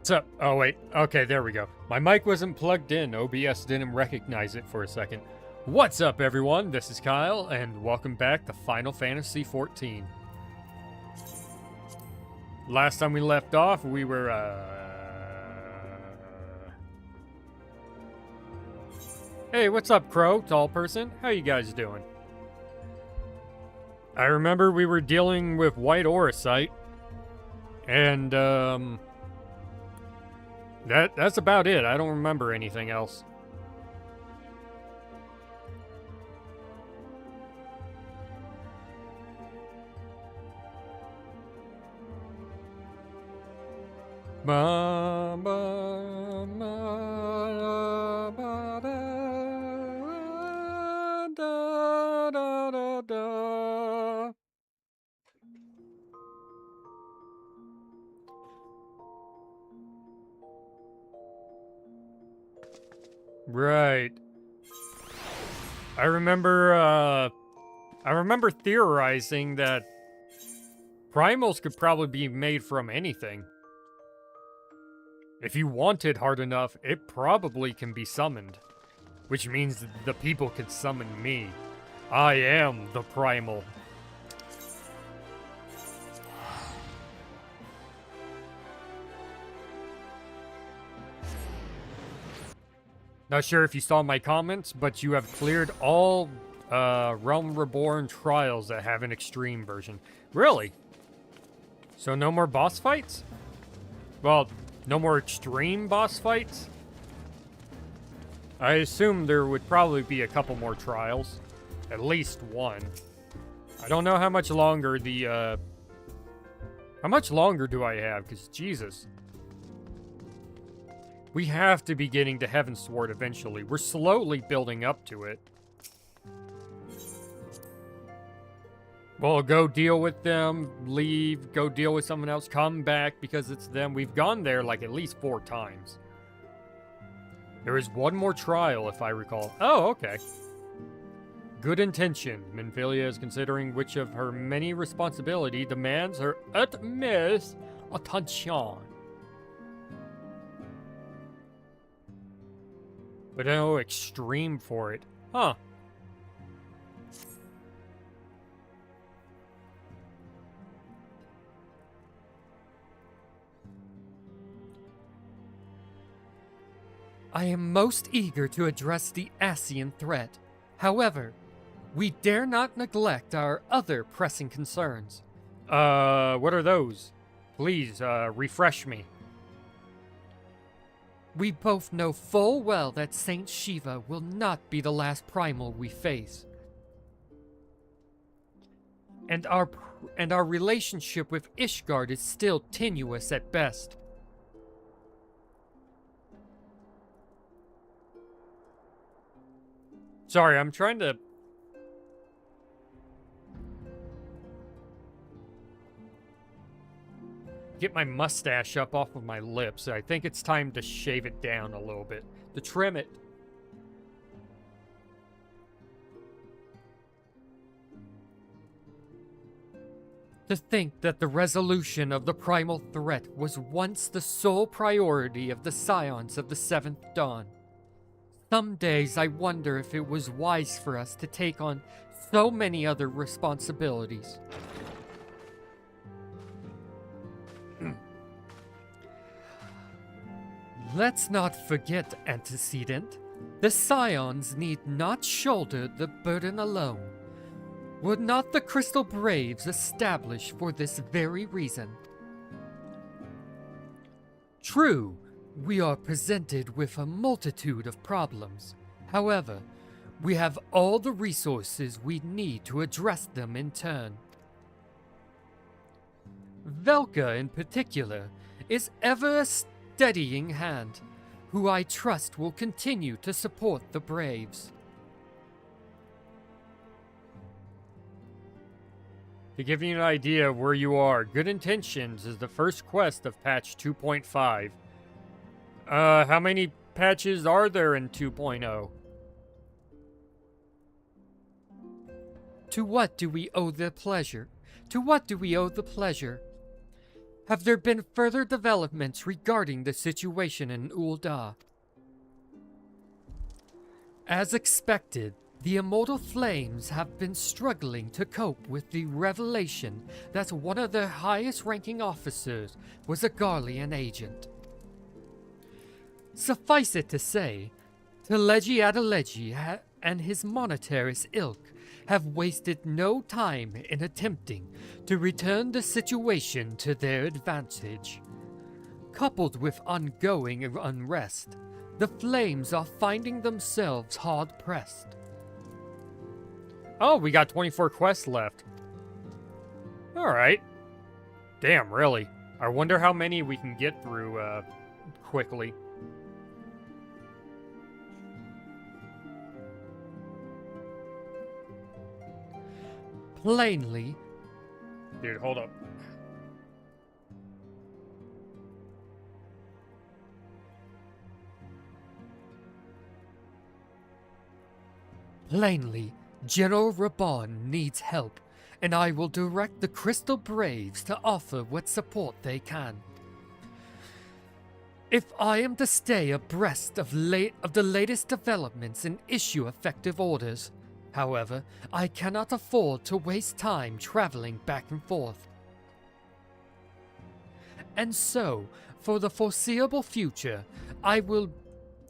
What's up? Oh, wait. Okay, there we go. My mic wasn't plugged in. OBS didn't recognize it for a second. What's up, everyone? This is Kyle, and welcome back to Final Fantasy XIV. Last time we left off, we were, Hey, what's up, Crow? Tall person? How you guys doing? I remember we were dealing with White Orosite, and, That's about it. I don't remember anything else. Ba, ba, ba, ba, da, da, da, da. Right. I remember theorizing that primals could probably be made from anything. If you want it hard enough, it probably can be summoned. Which means the people can summon me. I am the primal. Not sure if you saw my comments, but you have cleared all Realm Reborn trials that have an extreme version. Really? So no more boss fights? Well, no more extreme boss fights? I assume there would probably be a couple more trials. At least one. I don't know how much longer the, How much longer do I have? Because, Jesus. We have to be getting to Heavensward eventually. We're slowly building up to it. Well, go deal with them, leave, go deal with someone else, come back because it's them. We've gone there like at least 4 times. There is one more trial, if I recall. Oh, okay. Good intention. Minfilia is considering which of her many responsibility demands her utmost attention. But no extreme for it. Huh. I am most eager to address the Asian threat. However, we dare not neglect our other pressing concerns. What are those? Please, refresh me. We both know full well that Saint Shiva will not be the last primal we face. And our relationship with Ishgard is still tenuous at best. Sorry, I'm trying to... get my mustache up off of my lips. I think it's time to shave it down a little bit. To trim it. To think that the resolution of the primal threat was once the sole priority of the Scions of the Seventh Dawn. Some days I wonder if it was wise for us to take on so many other responsibilities. Let's not forget, antecedent. The Scions need not shoulder the burden alone. Were not the Crystal Braves established for this very reason? True, we are presented with a multitude of problems. However, we have all the resources we need to address them in turn. Velka, in particular, is ever a steadying hand, who I trust will continue to support the Braves. To give you an idea of where you are, Good Intentions is the first quest of patch 2.5. How many patches are there in 2.0? To what do we owe the pleasure? To what do we owe the pleasure? Have there been further developments regarding the situation in Ul'dah? As expected, the Immortal Flames have been struggling to cope with the revelation that one of their highest-ranking officers was a Garlean agent. Suffice it to say, Teleji Adeleji and his monetarist ilk have wasted no time in attempting to return the situation to their advantage. Coupled with ongoing unrest, the Flames are finding themselves hard-pressed. Oh, we got 24 quests left. Alright. Damn, really. I wonder how many we can get through, quickly. Plainly... Dude, hold up. Plainly, General Reborn needs help, and I will direct the Crystal Braves to offer what support they can. If I am to stay abreast of the latest developments and issue effective orders, however, I cannot afford to waste time traveling back and forth. And so, for the foreseeable future, I will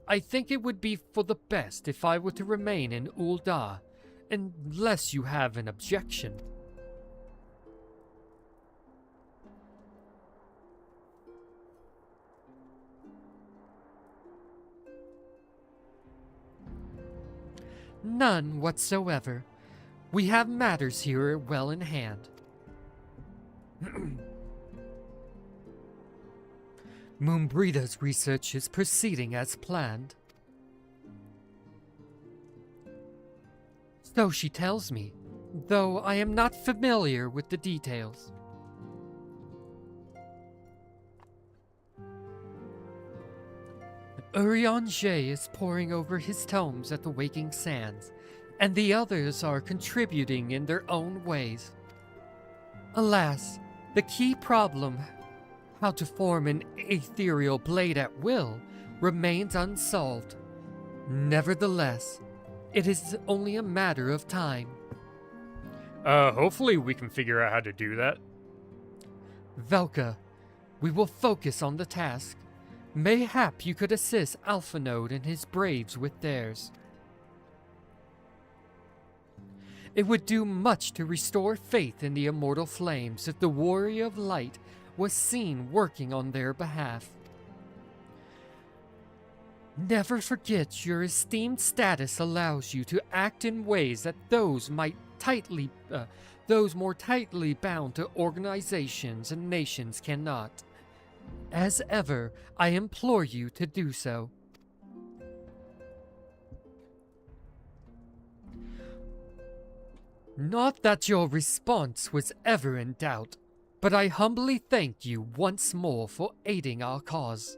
I think it would be for the best if I were to remain in Ul'dah, unless you have an objection. None whatsoever. We have matters here well in hand. Moonbreather's research is proceeding as planned. So she tells me, though I am not familiar with the details. Urianger is poring over his tomes at the Waking Sands, and the others are contributing in their own ways. Alas, the key problem, how to form an ethereal blade at will, remains unsolved. Nevertheless, it is only a matter of time. Hopefully we can figure out how to do that. Velka, we will focus on the task. Mayhap you could assist Alphanode and his braves with theirs. It would do much to restore faith in the immortal flames if the Warrior of Light was seen working on their behalf. Never forget your esteemed status allows you to act in ways that those more tightly bound to organizations and nations cannot. As ever, I implore you to do so. Not that your response was ever in doubt, but I humbly thank you once more for aiding our cause.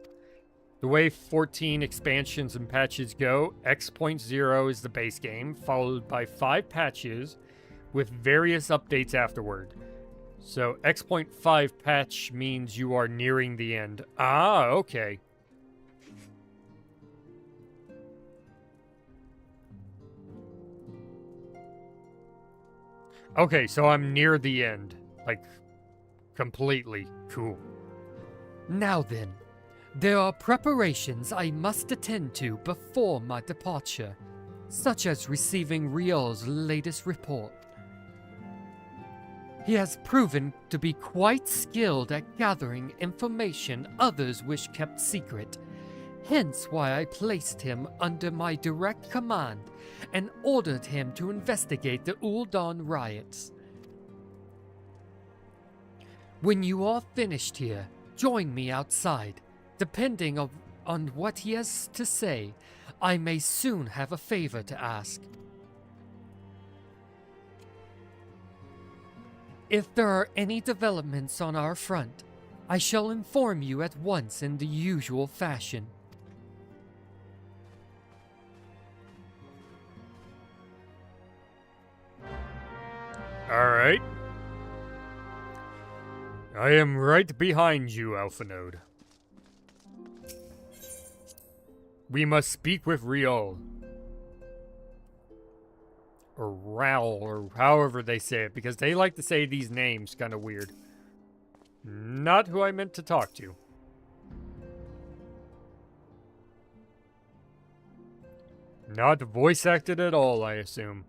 The way 14 expansions and patches go, X.0 is the base game, followed by 5 patches with various updates afterward. So X.5 patch means you are nearing the end. Ah, okay. Okay, so I'm near the end. Like, completely. Cool. Now then, there are preparations I must attend to before my departure, such as receiving Riol's latest report. He has proven to be quite skilled at gathering information others wish kept secret, hence why I placed him under my direct command and ordered him to investigate the Ul'dah riots. When you are finished here, join me outside. Depending on what he has to say, I may soon have a favor to ask. If there are any developments on our front, I shall inform you at once in the usual fashion. Alright. I am right behind you, Alphanode. We must speak with Riol. Or Raul, or however they say it, because they like to say these names kind of weird. Not who I meant to talk to. Not voice acted at all, I assume.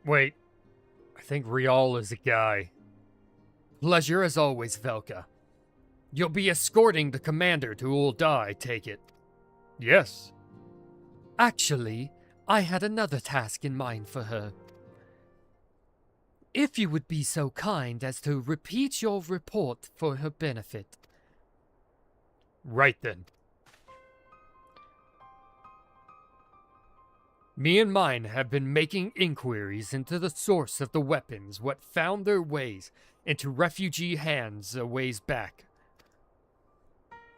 Wait, I think Riol is a guy. Pleasure as always, Velka. You'll be escorting the commander to Ul'dah, I take it. Yes. Actually, I had another task in mind for her. If you would be so kind as to repeat your report for her benefit. Right then. Me and mine have been making inquiries into the source of the weapons what found their ways into refugee hands a ways back.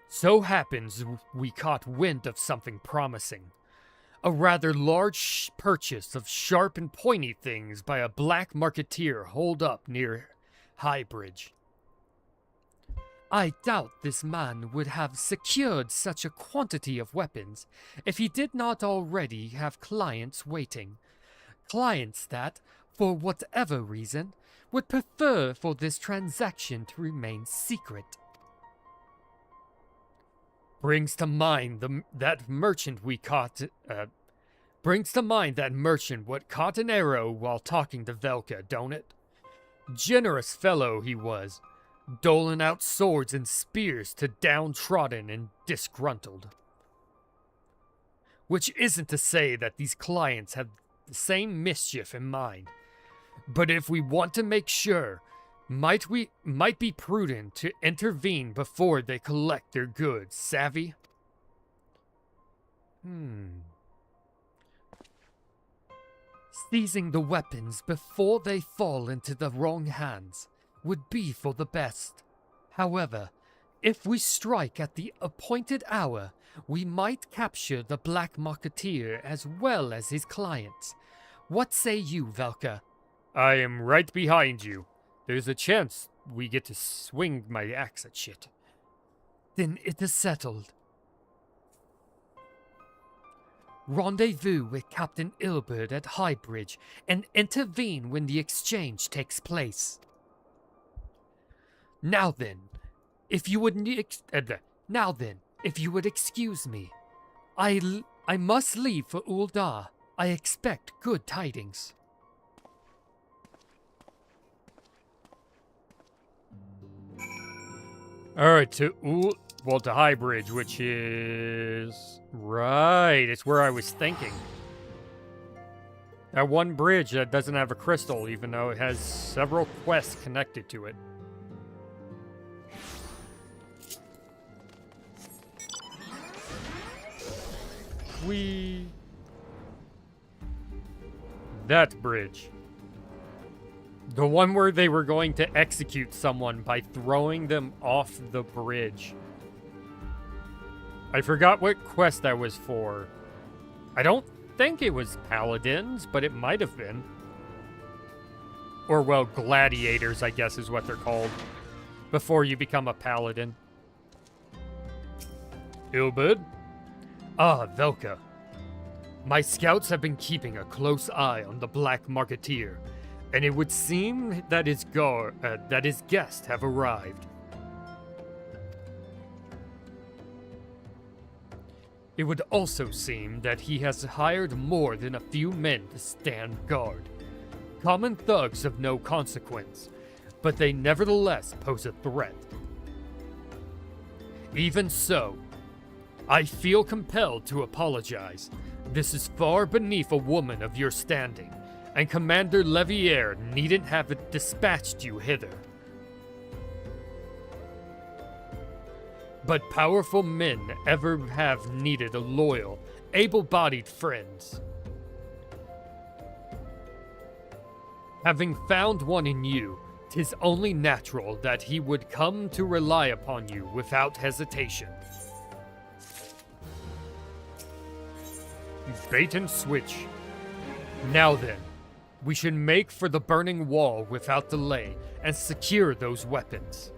So happens we caught wind of something promising. A rather large purchase of sharp and pointy things by a black marketeer holed up near Highbridge. I doubt this man would have secured such a quantity of weapons if he did not already have clients waiting. Clients that, for whatever reason, would prefer for this transaction to remain secret. Brings to mind that merchant what caught an arrow while talking to Velka, don't it? Generous fellow he was, doling out swords and spears to downtrodden and disgruntled. Which isn't to say that these clients have the same mischief in mind, but if we want to make sure, might be prudent to intervene before they collect their goods, savvy? Seizing the weapons before they fall into the wrong hands would be for the best. However, if we strike at the appointed hour, we might capture the Black Marketeer as well as his clients. What say you, Velka? I am right behind you. There's a chance we get to swing my axe at shit. Then it is settled. Rendezvous with Captain Ilbert at Highbridge and intervene when the exchange takes place. Now then, if you would excuse me, I must leave for Uldar. I expect good tidings. Alright, to Highbridge, which is... Right, it's where I was thinking. That one bridge that doesn't have a crystal, even though it has several quests connected to it. That bridge. The one where they were going to execute someone by throwing them off the bridge. I forgot what quest that was for. I don't think it was paladins, but it might have been. Or, well, gladiators, I guess is what they're called. Before you become a paladin. Ilbud? Ah, Velka. My scouts have been keeping a close eye on the Black Marketeer, and it would seem that his guests have arrived. It would also seem that he has hired more than a few men to stand guard. Common thugs of no consequence, but they nevertheless pose a threat. Even so, I feel compelled to apologize. This is far beneath a woman of your standing, and Commander Levier needn't have dispatched you hither. But powerful men ever have needed a loyal, able-bodied friends. Having found one in you, 'tis only natural that he would come to rely upon you without hesitation. Bait and switch. Now then, we should make for the burning wall without delay and secure those weapons.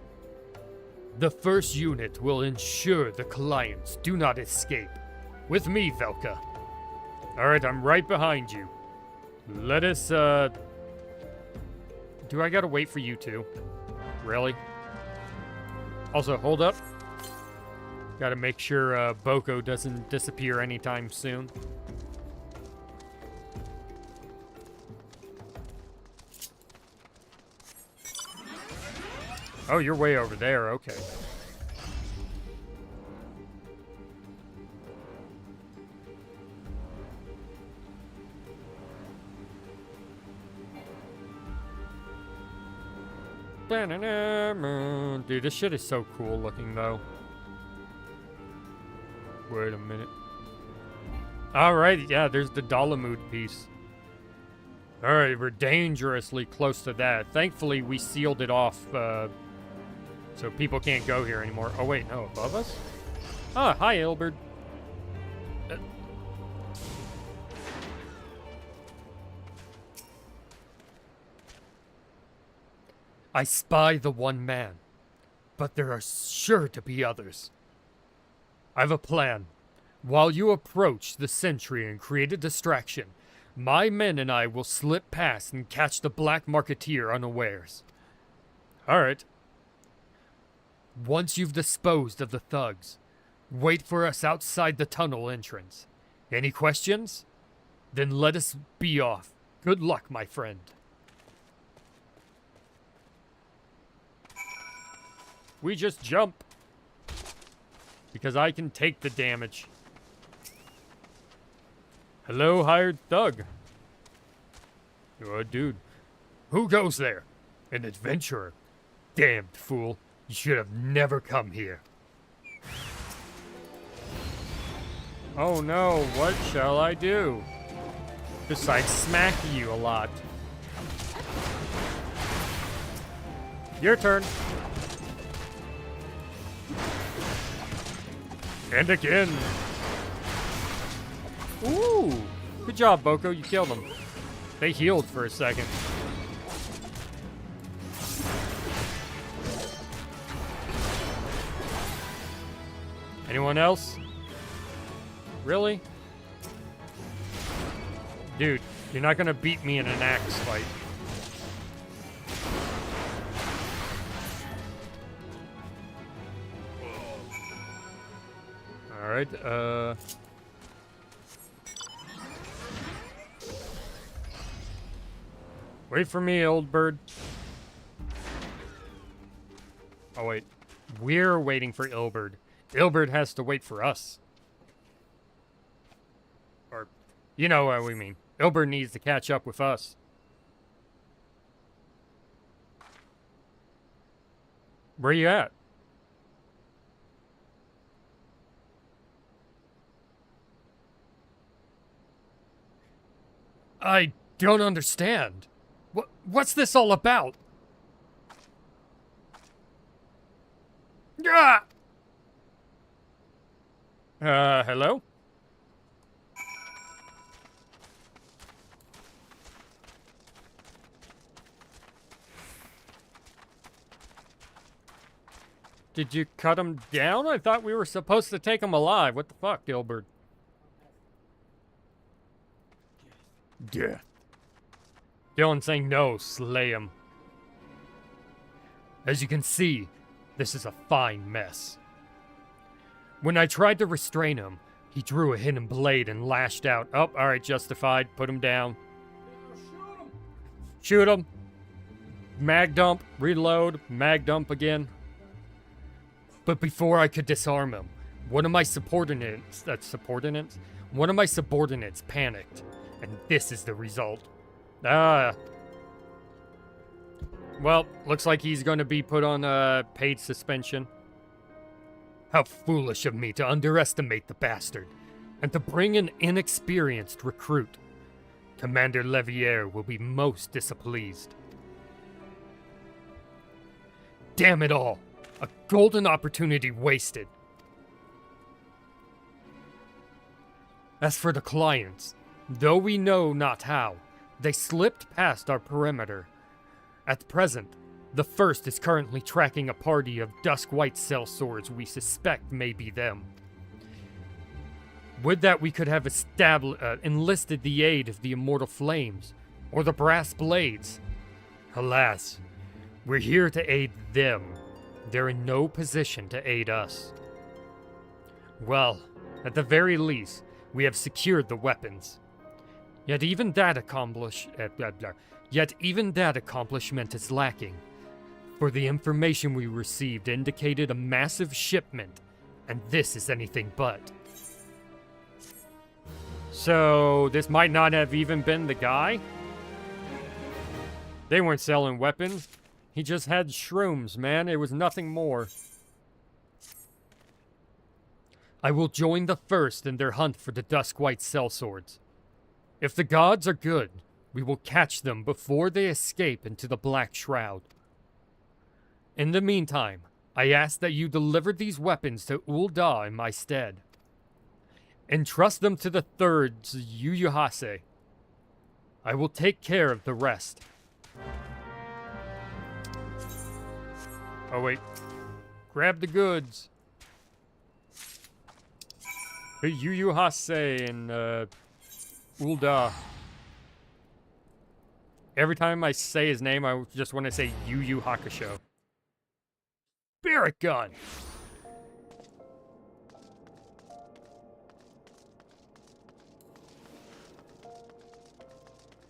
The first unit will ensure the clients do not escape. With me, Velka. Alright, I'm right behind you. Let us, Do I gotta wait for you two? Really? Also, hold up. Gotta make sure, Boko doesn't disappear anytime soon. Oh, you're way over there, okay. Dude, this shit is so cool looking, though. Wait a minute. Alright, yeah, there's the Dalamud piece. Alright, we're dangerously close to that. Thankfully, we sealed it off, so people can't go here anymore. Oh, wait, no, above us? Ah, hi, Ilbert. I spy the one man, but there are sure to be others. I've a plan. While you approach the sentry and create a distraction, my men and I will slip past and catch the Black Marketeer unawares. Alright. Once you've disposed of the thugs, Wait for us outside the tunnel entrance. Any questions? Then let us be off. Good luck, my friend. We just jump. Because I can take the damage. Hello, hired thug. Oh, dude. Who goes there? An adventurer. Damned fool. You should have never come here. Oh no, what shall I do? Besides smack you a lot. Your turn. And again. Ooh. Good job, Boko. You killed them. They healed for a second. Anyone else? Really? Dude, you're not gonna beat me in an axe fight. Alright, wait for me, old bird. Oh, wait. We're waiting for Ilberd. Ilberd has to wait for us. Or, you know what we mean. Ilberd needs to catch up with us. Where you at? I don't understand. What's this all about? Ah! Hello? Did you cut him down? I thought we were supposed to take him alive. What the fuck, Gilbert? Death. Dylan saying no, slay him. As you can see, this is a fine mess. When I tried to restrain him, he drew a hidden blade and lashed out. Oh, alright, justified. Put him down. Shoot him. Mag dump, reload, mag dump again. But before I could disarm him, one of my subordinates panicked. And this is the result. Well, looks like he's going to be put on paid suspension. How foolish of me to underestimate the bastard, and to bring an inexperienced recruit. Commander Levier will be most displeased. Damn it all! A golden opportunity wasted. As for the clients, though we know not how, they slipped past our perimeter. At present, the first is currently tracking a party of dusk-white sellswords we suspect may be them. Would that we could have enlisted the aid of the Immortal Flames, or the Brass Blades. Alas, we're here to aid them. They're in no position to aid us. Well, at the very least, we have secured the weapons. Yet even that accomplishment is lacking. For the information we received indicated a massive shipment, and this is anything but. So, this might not have even been the guy? They weren't selling weapons. He just had shrooms, man. It was nothing more. I will join the first in their hunt for the dusk-white sellswords. If the gods are good, we will catch them before they escape into the Black Shroud. In the meantime, I ask that you deliver these weapons to Ul'dah in my stead. Entrust them to the third Yuyuhase. I will take care of the rest. Oh wait. Grab the goods. The Yuyuhase and Ul'dah. Every time I say his name, I just want to say Yu Yu Hakusho. Spirit gun!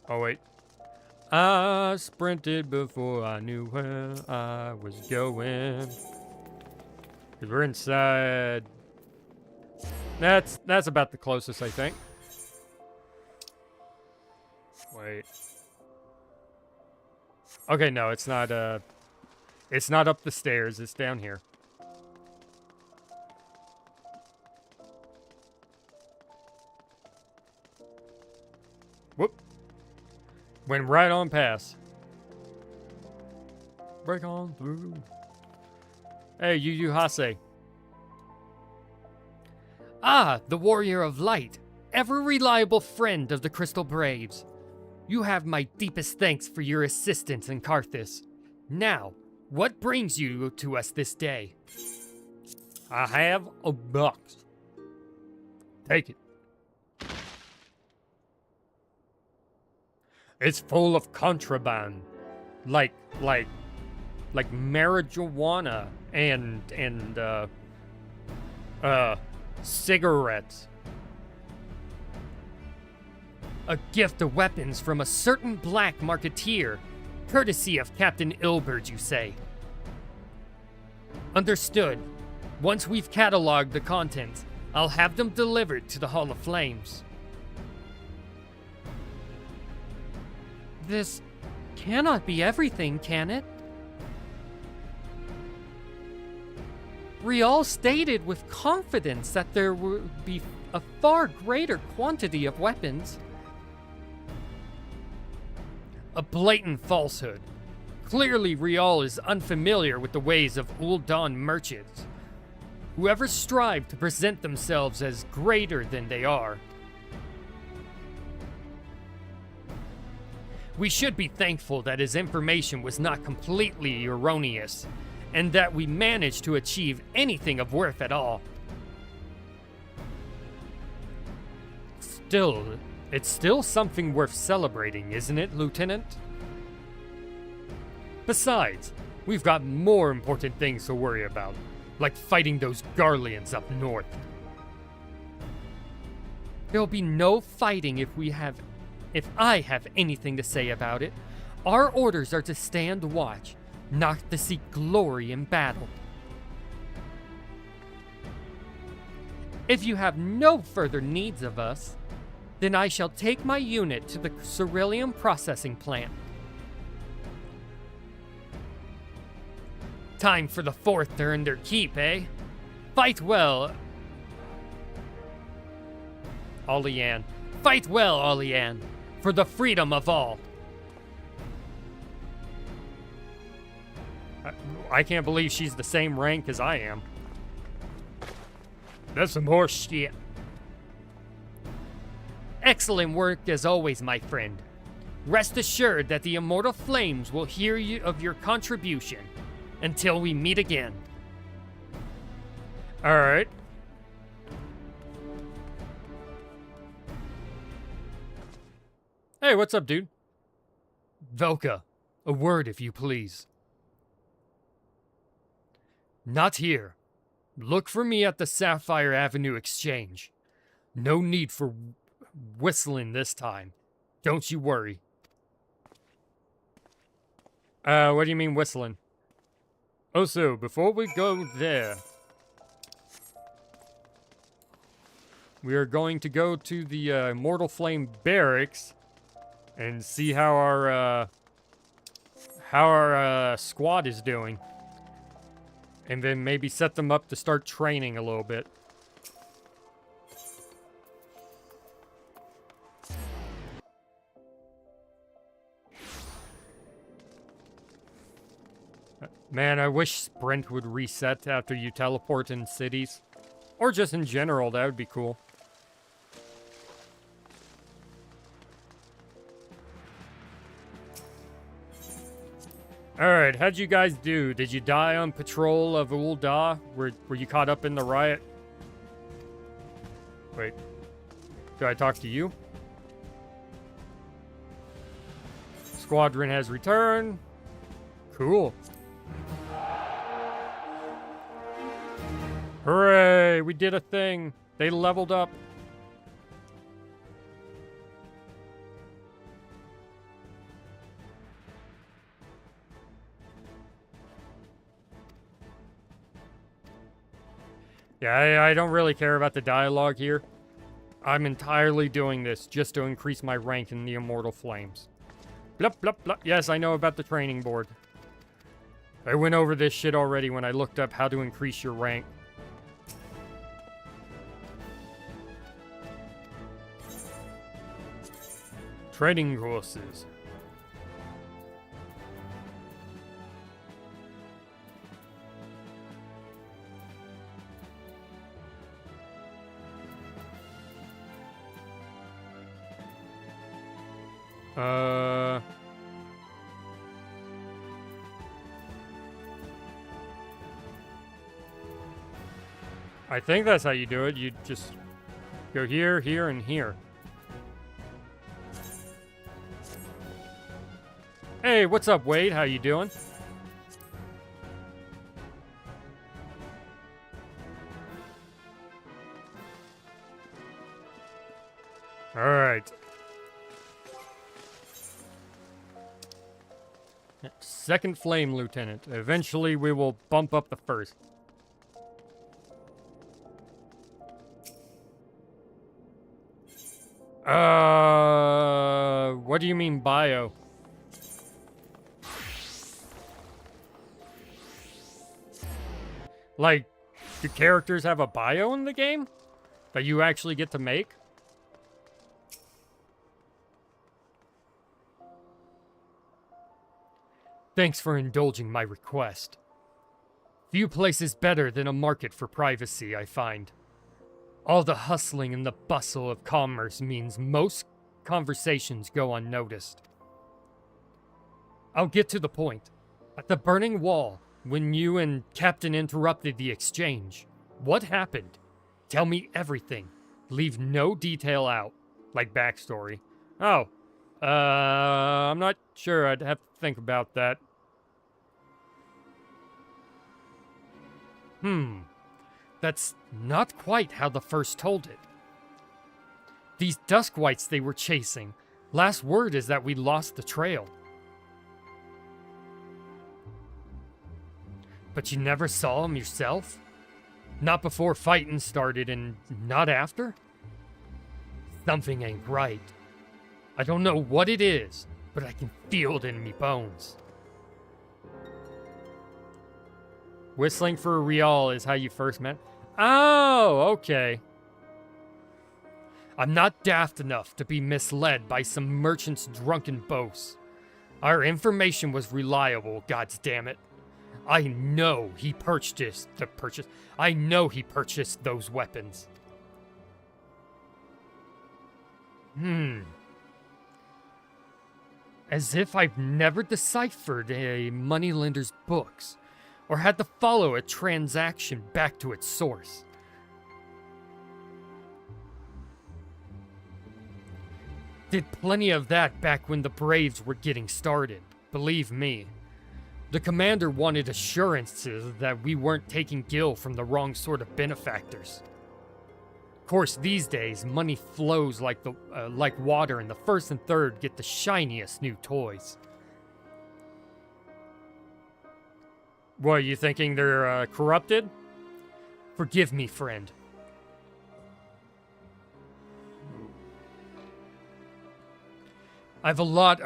Oh, wait. I sprinted before I knew where I was going. 'Cause we're inside. That's about the closest, I think. Wait. Okay, no, it's not up the stairs, it's down here. Whoop. Went right on past. Break on through. Hey, Yu Hase. Ah, the Warrior of Light, ever reliable friend of the Crystal Braves. You have my deepest thanks for your assistance in Karthus. Now, what brings you to us this day? I have a box. Take it. It's full of contraband. Like marijuana and cigarettes. A gift of weapons from a certain black marketeer, courtesy of Captain Ilbert, you say. Understood. Once we've cataloged the contents, I'll have them delivered to the Hall of Flames. This cannot be everything, can it? Rial stated with confidence that there would be a far greater quantity of weapons. A blatant falsehood. Clearly, Rial is unfamiliar with the ways of Ul'Dan merchants. Whoever strive to present themselves as greater than they are. We should be thankful that his information was not completely erroneous, and that we managed to achieve anything of worth at all. Still, it's still something worth celebrating, isn't it, Lieutenant? Besides, we've got more important things to worry about, like fighting those Garleans up north. There'll be no fighting if I have anything to say about it. Our orders are to stand watch, not to seek glory in battle. If you have no further needs of us, then I shall take my unit to the Cerulean processing plant. Time for the fourth to earn their keep, eh? Fight well, Olian. Fight well, Olian, for the freedom of all. I can't believe she's the same rank as I am. That's some horse shit. Excellent work as always, my friend. Rest assured that the immortal flames will hear you of your contribution until we meet again. Alright. Hey, what's up, dude? Velka, a word if you please. Not here. Look for me at the Sapphire Avenue Exchange. No need for whistling this time. Don't you worry. What do you mean whistling? Also, before we go there, we are going to go to the Immortal Flame Barracks and see how our squad is doing. And then maybe set them up to start training a little bit. Man, I wish Sprint would reset after you teleport in cities. Or just in general, that would be cool. Alright, how'd you guys do? Did you die on patrol of Ul'Dah? Were you caught up in the riot? Wait. Do I talk to you? Squadron has returned. Cool. Hooray! We did a thing. They leveled up. Yeah, I don't really care about the dialogue here. I'm entirely doing this just to increase my rank in the Immortal Flames. Blup, blup, blup. Yes, I know about the training board. I went over this shit already when I looked up how to increase your rank. Training courses. I think that's how you do it. You just go here, here, and here. Hey, what's up, Wade? How you doing? All right. Second Flame Lieutenant. Eventually, we will bump up the first. What do you mean bio? Like, do characters have a bio in the game that you actually get to make? Thanks for indulging my request. Few places better than a market for privacy, I find. All the hustling and the bustle of commerce means most conversations go unnoticed. I'll get to the point. At the Burning Wall, when you and Captain interrupted the exchange, what happened? Tell me everything. Leave no detail out, like backstory. Oh, I'm not sure. I'd have to think about that. That's not quite how the first told it. These Duskwights they were chasing. Last word is that we lost the trail. But you never saw them yourself? Not before fighting started and not after? Something ain't right. I don't know what it is, but I can feel it in me bones. Whistling for a Rial is how you first met? Oh, okay. I'm not daft enough to be misled by some merchant's drunken boasts. Our information was reliable, goddammit. I know he purchased those weapons. As if I've never deciphered a moneylender's books, or had to follow a transaction back to its source. Did plenty of that back when the Braves were getting started, believe me. The commander wanted assurances that we weren't taking Gil from the wrong sort of benefactors. Of course, these days, money flows like water, and the first and third get the shiniest new toys. What, you thinking they're corrupted? Forgive me, friend. I have a lot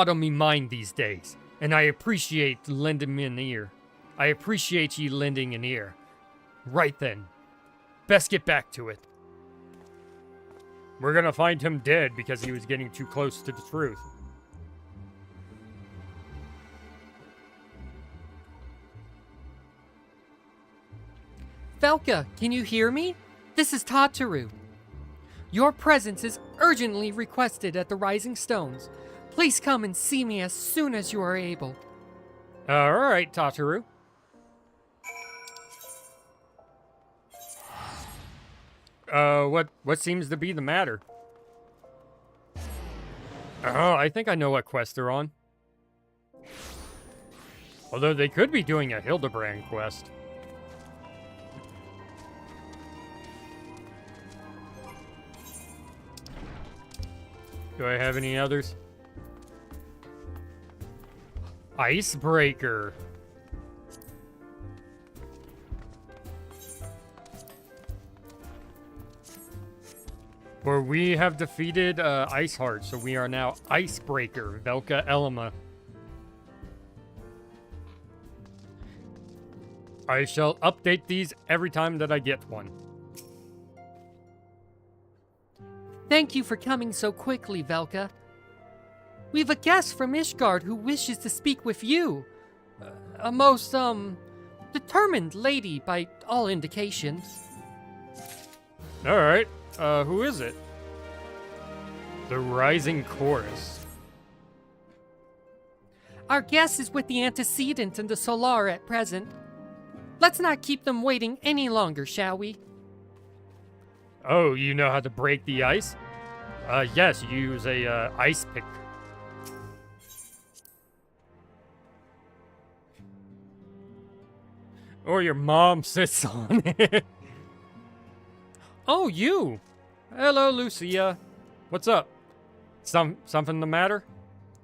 on me mind these days, and I appreciate lending me an ear. I appreciate ye lending an ear. Right then. Best get back to it. We're gonna find him dead because he was getting too close to the truth. Velka, can you hear me? This is Tataru. Your presence is urgently requested at the Rising Stones. Please come and see me as soon as you are able. Alright, Tataru. What seems to be the matter? Oh, I think I know what quest they're on. Although they could be doing a Hildebrand quest. Do I have any others? Icebreaker. For we have defeated Iceheart, so we are now Icebreaker, Velka Elima. I shall update these every time that I get one. Thank you for coming so quickly, Velka. We've a guest from Ishgard who wishes to speak with you. A most, determined lady by all indications. Alright, who is it? The Rising Chorus. Our guest is with the antecedent and the Solar at present. Let's not keep them waiting any longer, shall we? Oh, you know how to break the ice? Yes, use a ice pick. Or your mom sits on it. Oh, you! Hello, Lucia. What's up? Something the matter?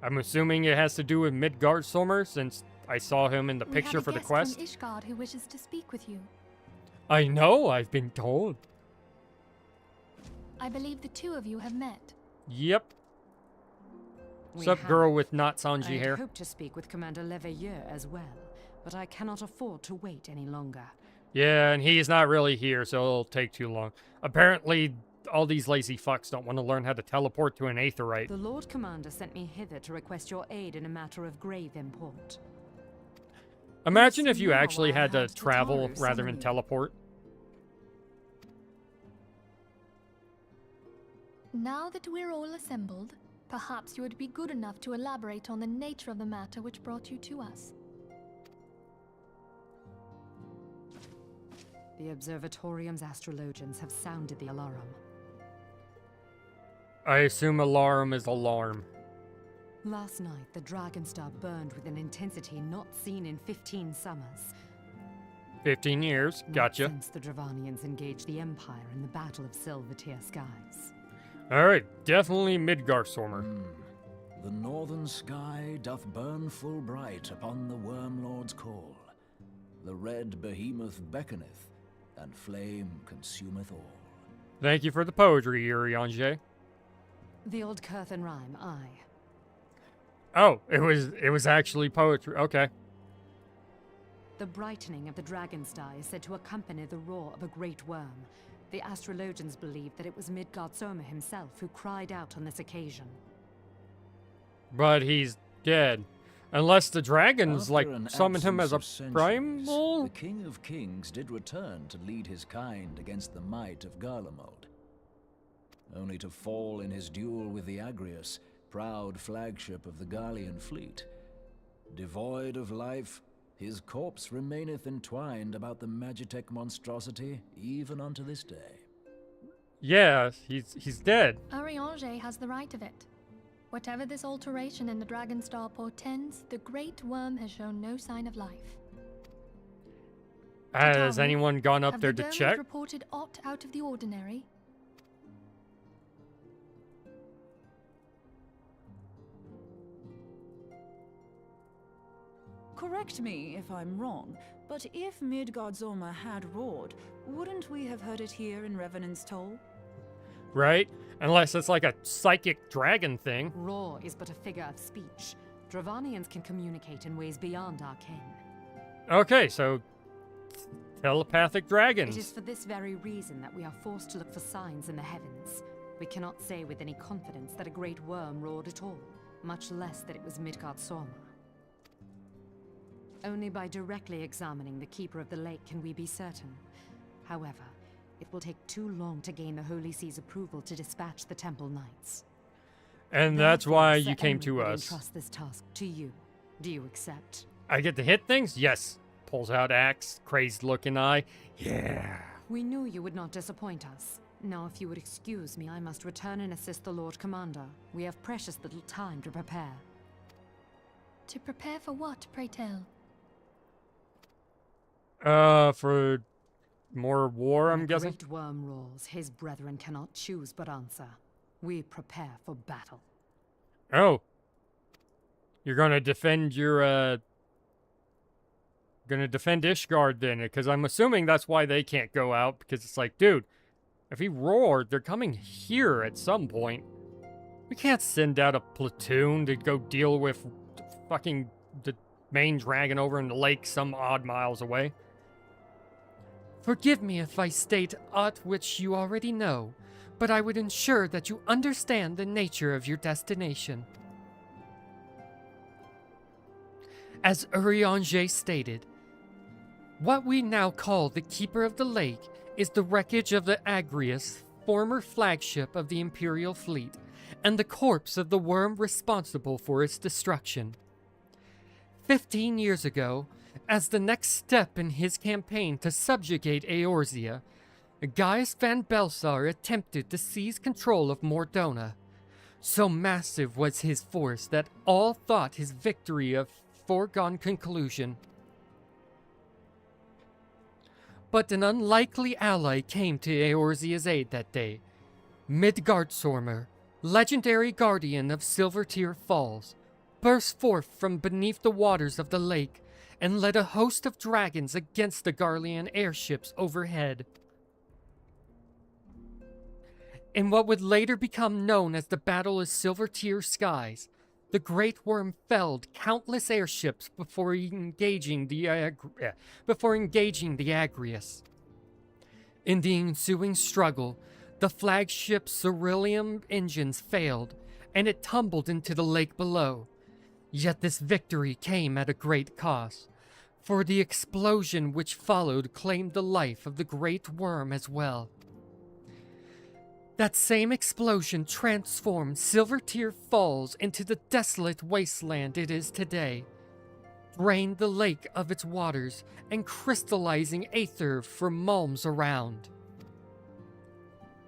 I'm assuming it has to do with Midgardsormr, since I saw him in the picture for the quest. We have a guest from Ishgard who wishes to speak with you. I know, I've been told. I believe the two of you have met. Yep. We What's up, have. girl with not Sanji I hair? hope to speak with Commander Leveilleur as well, but I cannot afford to wait any longer. Yeah, and he's not really here, so it'll take too long. Apparently, all these lazy fucks don't want to learn how to teleport to an Aetheryte. The Lord Commander sent me hither to request your aid in a matter of grave import. Imagine if you Now actually I had to have travel Wataru rather summon than you. teleport. Now that we're all assembled, perhaps you would be good enough to elaborate on the nature of the matter which brought you to us. The Observatorium's astrologians have sounded the alarm. I assume alarm is alarm. Last night, the Dragonstar burned with an intensity not seen in 15 summers. 15 years, Not gotcha. Since the Dravanians engaged the Empire in the Battle of Silvertear Skies. Alright, definitely Midgardsormr. The northern sky doth burn full bright upon the Wormlord's call. The red behemoth beckoneth, and flame consumeth all. Thank you for the poetry, Urianger. The old Curthan rhyme, aye. Oh, it was actually poetry. Okay. The brightening of the Dragonstar is said to accompany the roar of a great worm. The astrologians believe that it was Midgardsormr himself who cried out on this occasion. But he's dead. Unless the dragons, After like, an summoned him as absence a of primal? the King of Kings did return to lead his kind against the might of Garlemald, only to fall in his duel with the Agrius, proud flagship of the Garlean fleet. Devoid of life, his corpse remaineth entwined about the Magitech monstrosity even unto this day. Yeah, he's dead. Urianger has the right of it. Whatever this alteration in the Dragonstar portends, the Great Worm has shown no sign of life. Has Tataru, anyone gone up have there the to Domes check? reported aught out of the ordinary? Correct me if I'm wrong, but if Midgardsormr had roared, wouldn't we have heard it here in Revenant's Toll? Right? Unless it's like a psychic dragon thing. Roar is but a figure of speech. Dravanians can communicate in ways beyond our ken. Okay, so telepathic It is dragons. for this very reason that we are forced to look for signs in the heavens. We cannot say with any confidence that a great worm roared at all, much less that it was Midgardsormr. Only by directly examining the Keeper of the Lake can we be certain. However, it will take too long to gain the Holy See's approval to dispatch the Temple Knights. And that's why Therefore, you Sir came Enwin to would us. entrust this task to you. Do you accept? I get to hit things? Yes. Pulls out axe, crazed looking eye. Yeah. We knew you would not disappoint us. Now, if you would excuse me, I must return and assist the Lord Commander. We have precious little time to prepare. To prepare for what, pray tell? For more war, I'm When a guessing? great worm roars, his brethren cannot choose but answer. We prepare for battle. Oh. You're gonna defend your, gonna defend Ishgard then, because I'm assuming that's why they can't go out, because it's like, dude, If he roared, they're coming here at some point. We can't send out a platoon to go deal with fucking the main dragon over in the lake some odd miles away. Forgive me if I state aught which you already know, but I would ensure that you understand the nature of your destination. As Urianger stated, what we now call the Keeper of the Lake is the wreckage of the Agrius, former flagship of the Imperial fleet, and the corpse of the worm responsible for its destruction. 15 years ago, as the next step in his campaign to subjugate Eorzea, Gaius van Belsar attempted to seize control of Mordona. So massive was his force that all thought his victory a foregone conclusion. But an unlikely ally came to Eorzea's aid that day. Midgardsormr, legendary guardian of Silvertear Falls, burst forth from beneath the waters of the lake and led a host of dragons against the Garlean airships overhead. In what would later become known as the Battle of Silvertear Skies, the Great Worm felled countless airships before engaging the Agrius. In the ensuing struggle, the flagship's Cerulean engines failed, and it tumbled into the lake below. Yet this victory came at a great cost, for the explosion which followed claimed the life of the Great Worm as well. That same explosion transformed Silvertear Falls into the desolate wasteland it is today, drained the lake of its waters, and crystallizing aether from mulms around.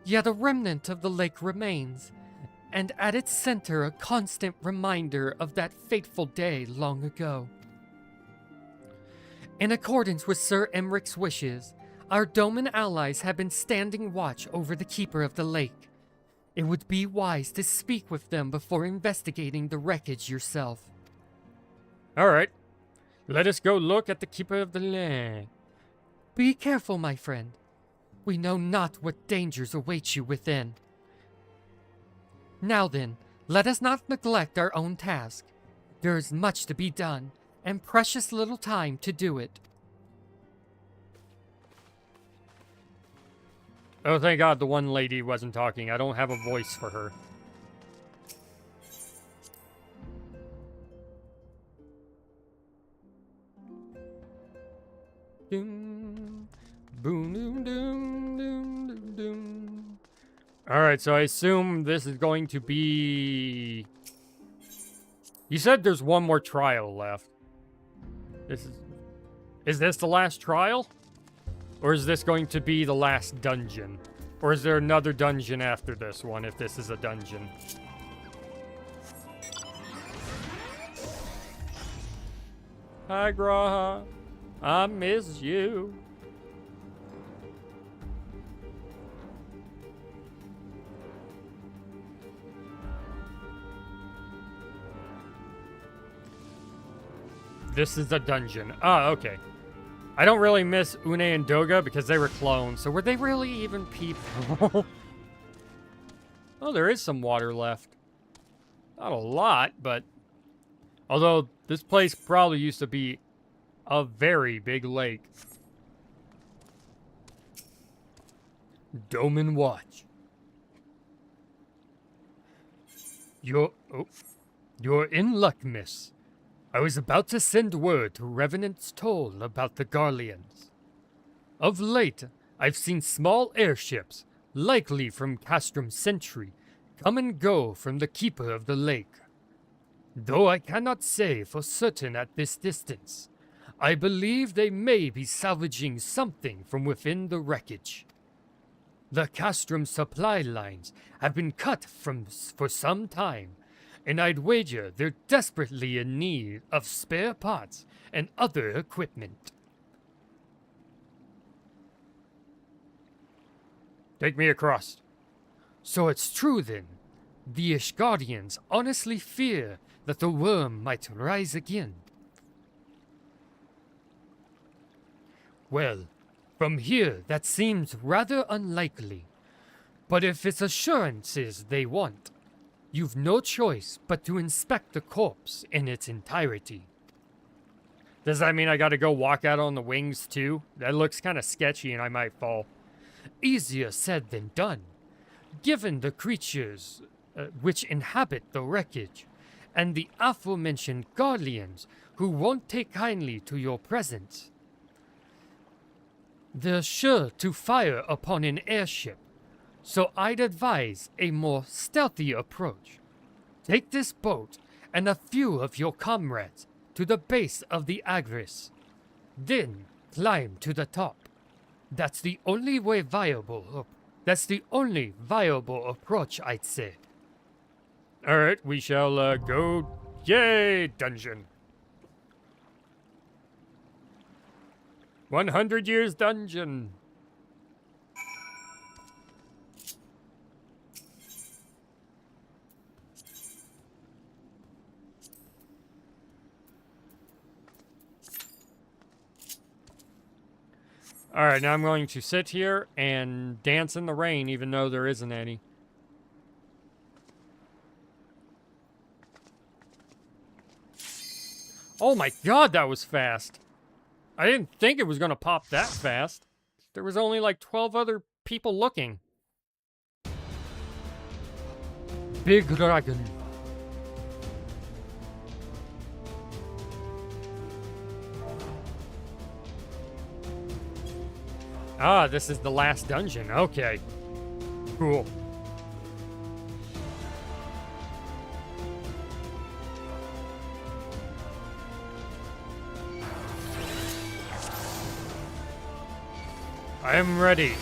Yet a remnant of the lake remains, and at its center a constant reminder of that fateful day long ago. In accordance with Sir Emric's wishes, our Doman allies have been standing watch over the Keeper of the Lake. It would be wise to speak with them before investigating the wreckage yourself. Alright, let us go look at the Keeper of the Lake. Be careful, my friend. We know not what dangers await you within. Now then, let us not neglect our own task. There is much to be done, and precious little time to do it. Oh, thank God the one lady wasn't talking. I don't have a voice for her. Doom, boom, doom, doom, doom, doom, doom. Alright, so I assume this is going to be... You said there's one more trial left. Is this the last trial? Or is this going to be the last dungeon? Or is there another dungeon after this one, if this is a dungeon? Hi, Graha. I miss you. This is a dungeon. Ah, okay. I don't really miss Une and Doga because they were clones, so were they really even people? Oh, there is some water left. Not a lot, but... Although, this place probably used to be a very big lake. Doman Watch. You're in luck, miss. I was about to send word to Revenant's Toll about the Garleans. Of late, I've seen small airships, likely from Castrum Sentry, come and go from the Keeper of the Lake. Though I cannot say for certain at this distance, I believe they may be salvaging something from within the wreckage. The Castrum supply lines have been cut for some time, and I'd wager they're desperately in need of spare parts and other equipment. Take me across. So it's true then. The Ishgardians honestly fear that the worm might rise again. Well, from here that seems rather unlikely, But if it's assurances they want, you've no choice but to inspect the corpse in its entirety. Does that mean I gotta go walk out on the wings too? That looks kind of sketchy and I might fall. Easier said than done, given the creatures which inhabit the wreckage, and the aforementioned guardians who won't take kindly to your presence. They're sure to fire upon an airship, so I'd advise a more stealthy approach. Take this boat and a few of your comrades to the base of the Agris. Then climb to the top. That's the only viable approach, I'd say. Alright, we shall go. Yay, dungeon. 100 years dungeon. Alright, now I'm going to sit here and dance in the rain, even though there isn't any. Oh my god, that was fast. I didn't think it was going to pop that fast. There was only like 12 other people looking. Big dragon. Ah, this is the last dungeon. Okay. Cool. I am ready.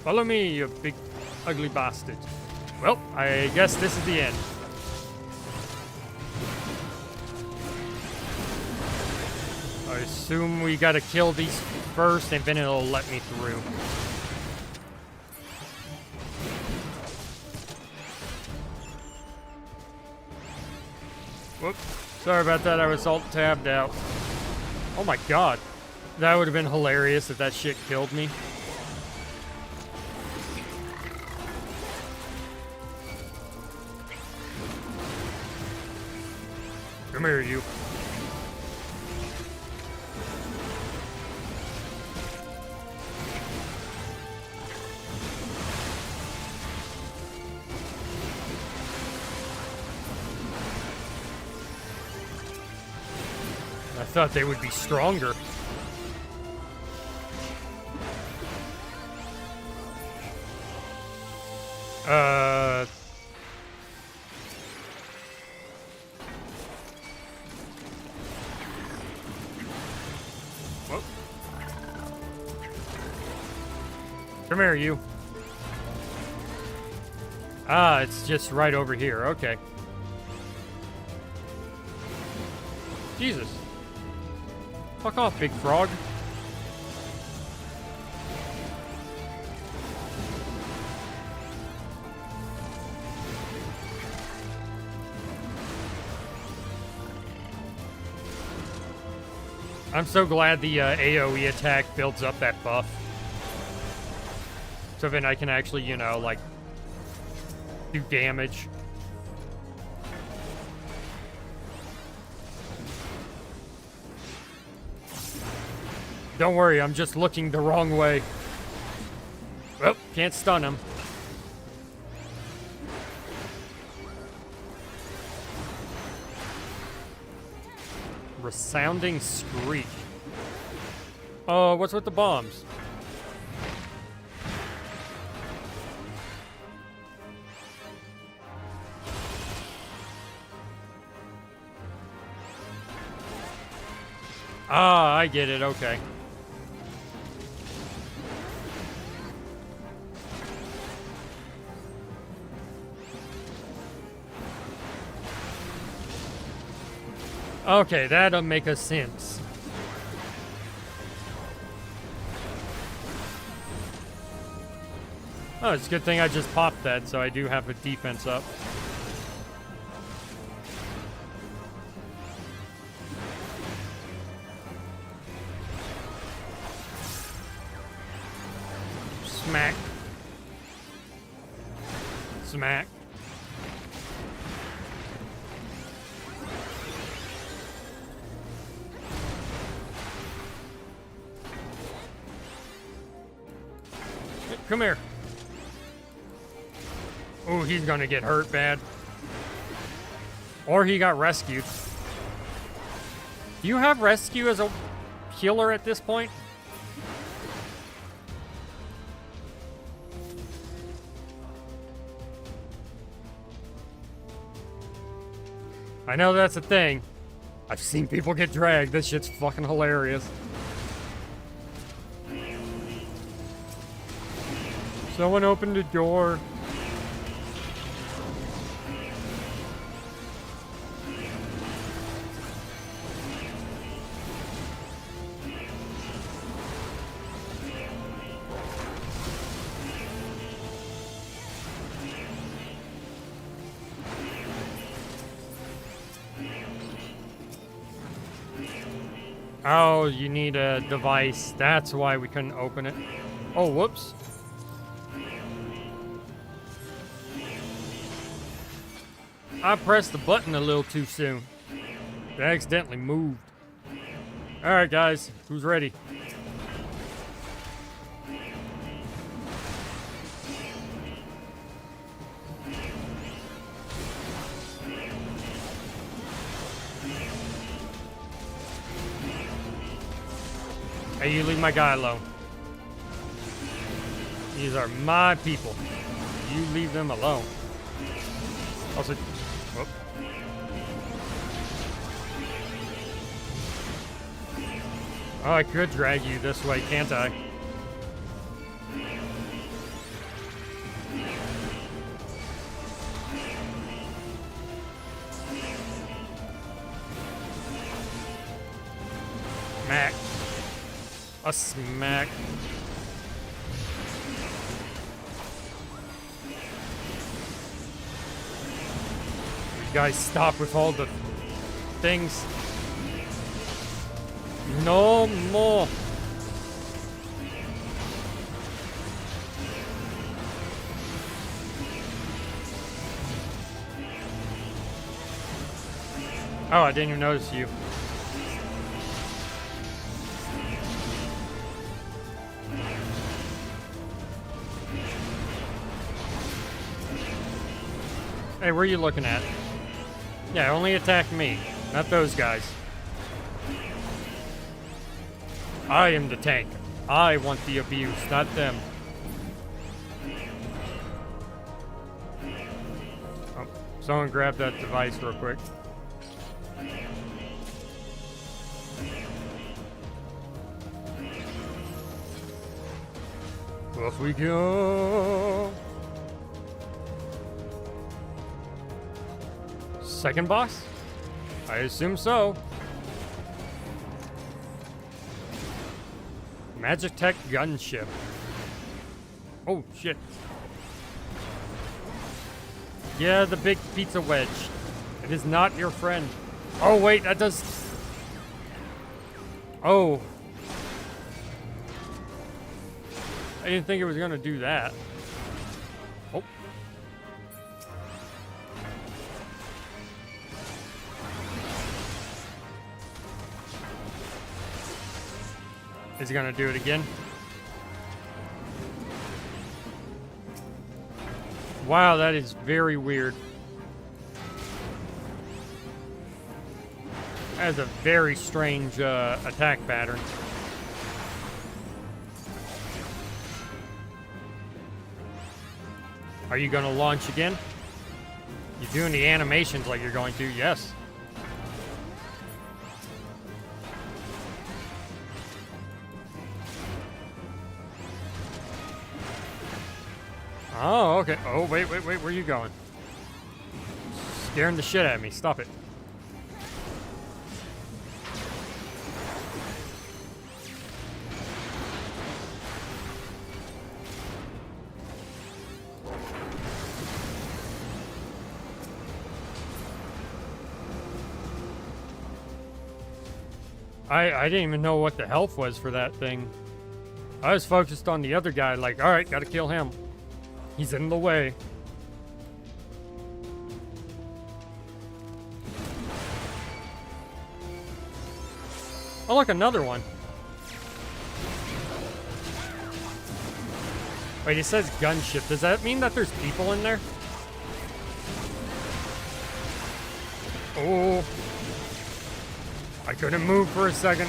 Follow me, you big ugly bastard. Well, I guess this is the end. I assume we gotta kill these first and then it'll let me through. Whoops. Sorry about that, I was alt-tabbed out. Oh my god. That would have been hilarious if that shit killed me. Come here, you. I thought they would be stronger. Whoop. Come here, you. Ah, it's just right over here. Okay. Jesus. Fuck off, big frog. I'm so glad the AoE attack builds up that buff. So then I can actually, you know, like, do damage. Don't worry, I'm just looking the wrong way. Well, can't stun him. Resounding screech. Oh, what's with the bombs? Ah, I get it, okay. Okay, that'll make a sense. Oh, it's a good thing I just popped that, so I do have a defense up. Smack. Smack. Come here. Oh, he's gonna get hurt bad. Or he got rescued. Do you have rescue as a healer at this point? I know that's a thing. I've seen people get dragged. This shit's fucking hilarious. Someone opened the door. Oh, you need a device. That's why we couldn't open it. Oh, whoops. I pressed the button a little too soon. I accidentally moved. Alright, guys. Who's ready? Hey, you leave my guy alone. These are my people. You leave them alone. Also, whoop. Oh, I could drag you this way, can't I? Smack. A smack. You guys stop with all the things. No more. Oh, I didn't even notice you. Hey, where are you looking at? Yeah, only attack me, not those guys. I am the tank. I want the abuse, not them. Oh, someone grab that device real quick. Off we go. Second boss? I assume so. Magic Tech gunship. Oh, shit. Yeah, the big pizza wedge. It is not your friend. Oh, wait, that does... Oh. I didn't think it was gonna do that. Oh. Is he gonna do it again? Wow, that is very weird. That is a very strange attack pattern. Are you gonna launch again? You're doing the animations like you're going to, yes. Oh, okay. Oh, wait, where are you going? Scaring the shit out of me. Stop it. I didn't even know what the health was for that thing. I was focused on the other guy, like, alright, gotta kill him. He's in the way. Oh, look, another one. Wait, it says gunship. Does that mean that there's people in there? Oh. I couldn't move for a second.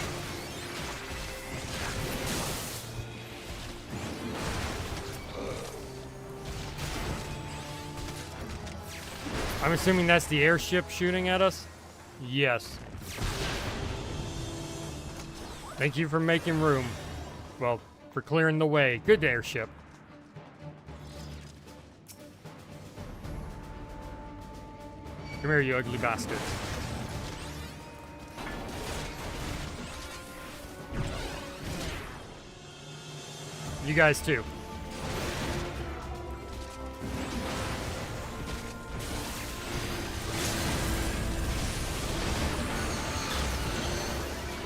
I'm assuming that's the airship shooting at us? Yes. Thank you for making room. Well, for clearing the way. Good airship. Come here, you ugly bastards. You guys too.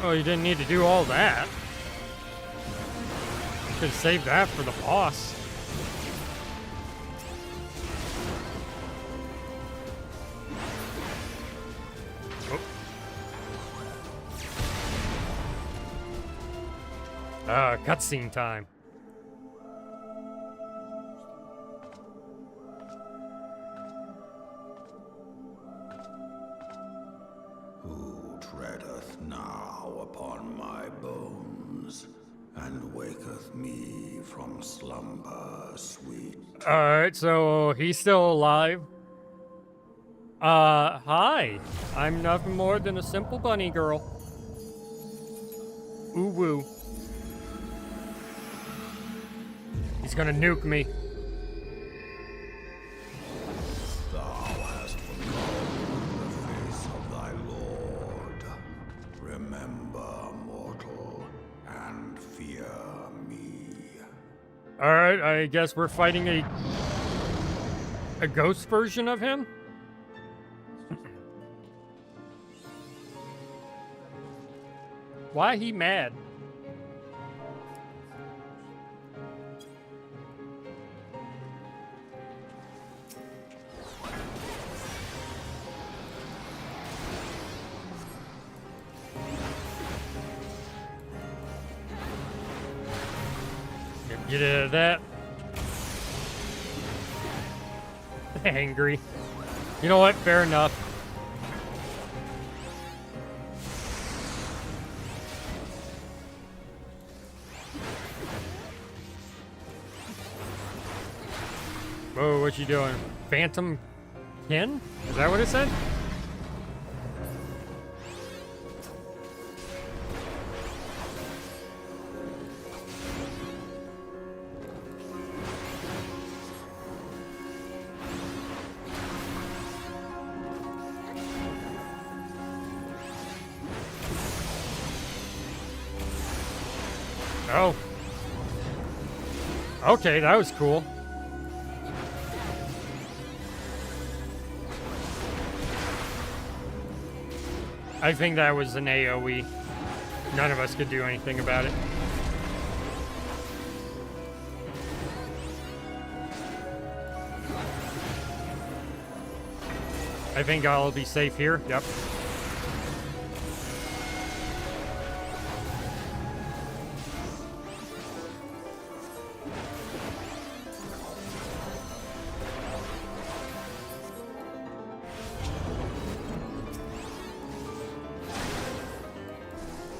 Oh, you didn't need to do all that. Could have saved that for the boss. Cutscene time. Who treadeth now upon my bones, and waketh me from slumber sweet? Alright, so he's still alive. Hi. I'm nothing more than a simple bunny girl. Ooh woo. He's gonna nuke me. Thou hast forgotten the face of thy Lord. Remember, mortal, and fear me. Alright, I guess we're fighting a ghost version of him? Why he mad? Get rid of that. Angry. You know what? Fair enough. Whoa, what you doing? Phantom Kin? Is that what it said? Oh. Okay, that was cool. I think that was an AoE. None of us could do anything about it. I think I'll be safe here. Yep.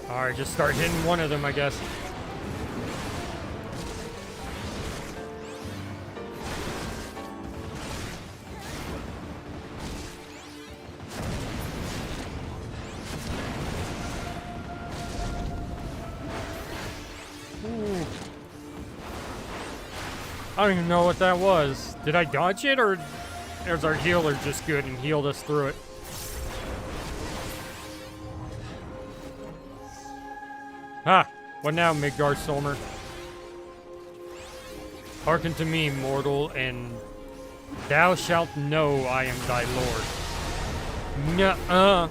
Alright, just start hitting one of them, I guess. Ooh. I don't even know what that was. Did I dodge it, or is our healer just good and healed us through it? Ah, what now, Midgardsormr? Hearken to me, mortal, and thou shalt know I am thy lord. Nuh-uh.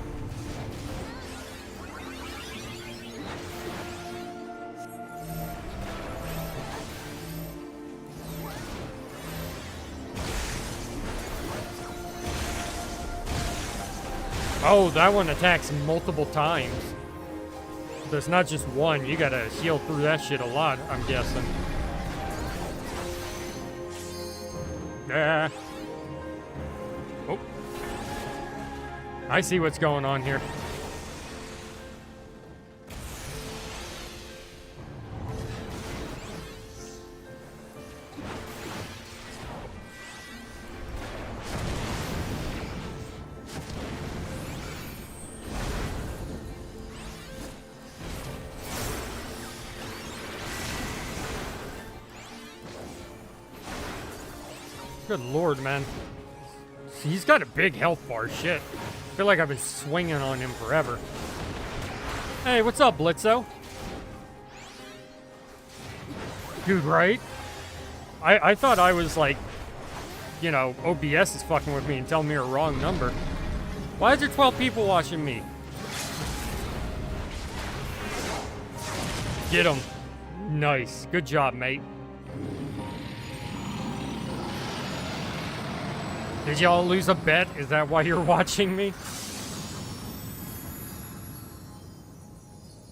Oh, that one attacks multiple times. There's not just one. You gotta heal through that shit a lot, I'm guessing. Oh. I see what's going on here. Good lord, man. He's got a big health bar, shit. I feel like I've been swinging on him forever. Hey, what's up, Blitzo? Dude, right? I thought I was like, you know, OBS is fucking with me and telling me a wrong number. Why is there 12 people watching me? Get him. Nice. Good job, mate. Did y'all lose a bet? Is that why you're watching me?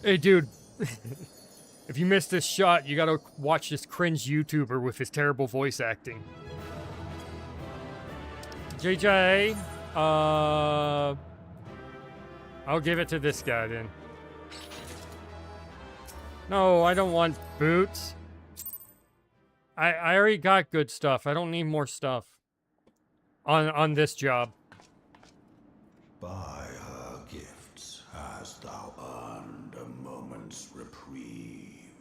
Hey, dude. If you missed this shot, you gotta watch this cringe YouTuber with his terrible voice acting. JJ, I'll give it to this guy then. No, I don't want boots. I already got good stuff. I don't need more stuff. On this job. By her gifts hast thou earned a moment's reprieve.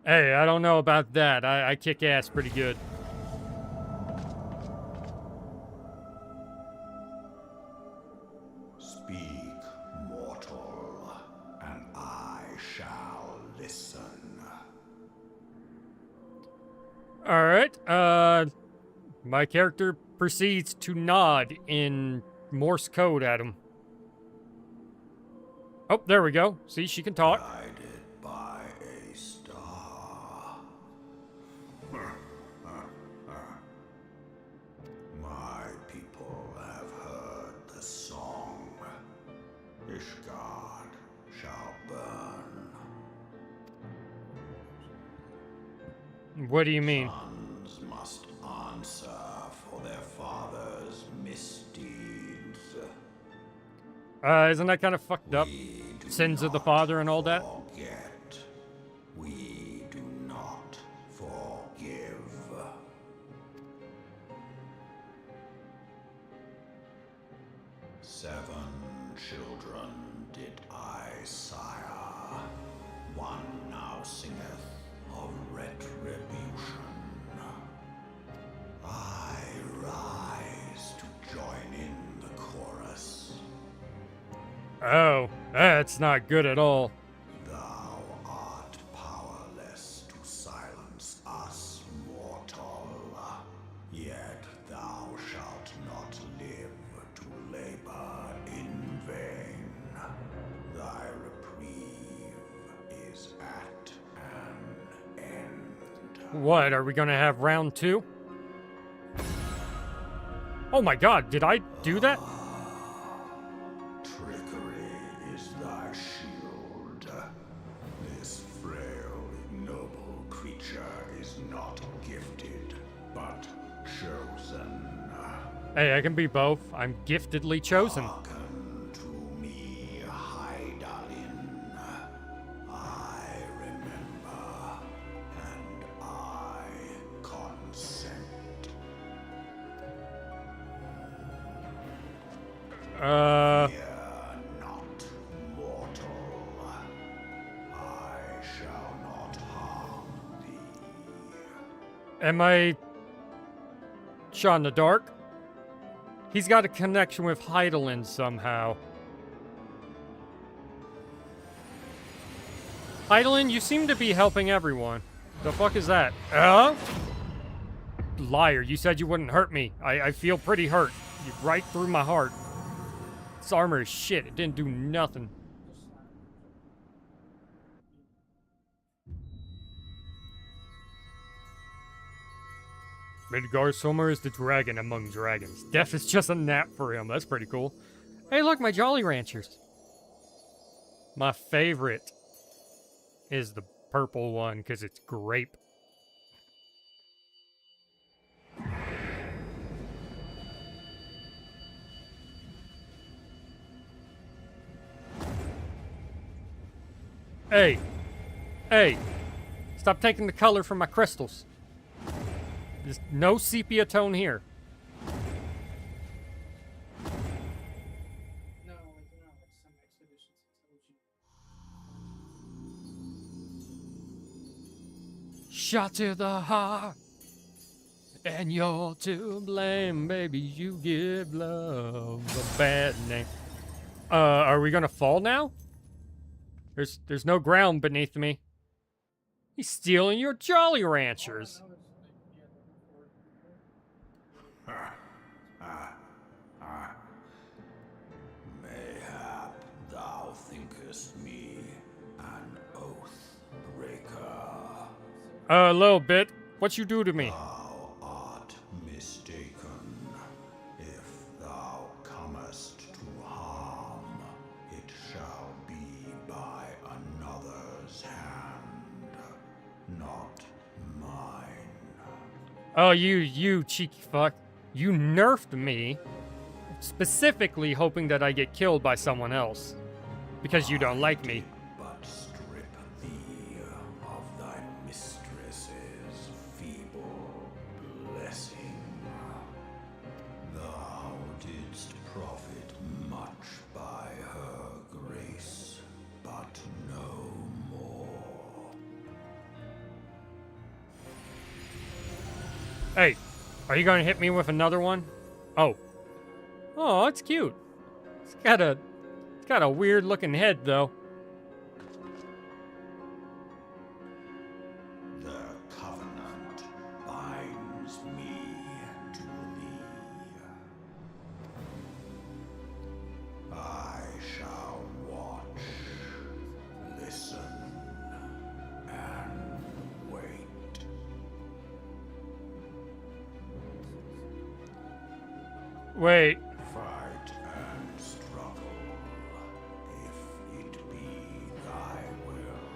Hey, I don't know about that. I kick ass pretty good. Speak, mortal, and I shall listen. Alright, my character proceeds to nod in Morse code at him. Oh, there we go. See, she can talk. Guided by a star. My people have heard the song. Ishgard shall burn. What do you mean? Sons must answer for their father's misdeeds. Isn't that kind of fucked up? Sins of the father and all that? Forget. We do not forgive. Seven children did I sire. One now singeth of retribution. I rise to join in the chorus. Oh, that's not good at all. Thou art powerless to silence us, mortal. Yet thou shalt not live to labor in vain. Thy reprieve is at an end. What, are we gonna have round 2? Oh my god, did I do that? Trickery is thy shield. This frail, ignoble creature is not gifted, but chosen. Hey, I can be both. I'm giftedly chosen. Hearken to me, Hydaelyn. I remember, and I consent. Fear not, mortal. I shall not harm thee. Am I shot in the dark? He's got a connection with Hydaelyn somehow. Hydaelyn, you seem to be helping everyone. The fuck is that? Liar, you said you wouldn't hurt me. I feel pretty hurt. You right through my heart. This armor is shit. It didn't do nothing. Midgard Sommer is the dragon among dragons. Death is just a nap for him. That's pretty cool. Hey, look, my Jolly Ranchers. My favorite is the purple one because it's grape. Hey. Hey. Stop taking the color from my crystals. There's no sepia tone here. Shot to the heart, and you're to blame, baby. You give love A bad name. Are we gonna fall now? There's no ground beneath me. He's stealing your Jolly Ranchers. Mayhap thou thinkest me an oath breaker. A little bit. What you do to me? Thou art mistaken. If thou comest to harm, it shall be by another's hand, not mine. Oh, you cheeky fuck. You nerfed me, specifically hoping that I get killed by someone else. Because you don't like me. But strip thee of thy mistress's feeble blessing. Thou didst profit much by her grace, but no more. Hey, are you gonna hit me with another one? Oh. Oh, it's cute. It's got a weird looking head though. The covenant binds me to thee. I shall watch, listen, and wait. Wait. Fight and struggle, if it be thy will.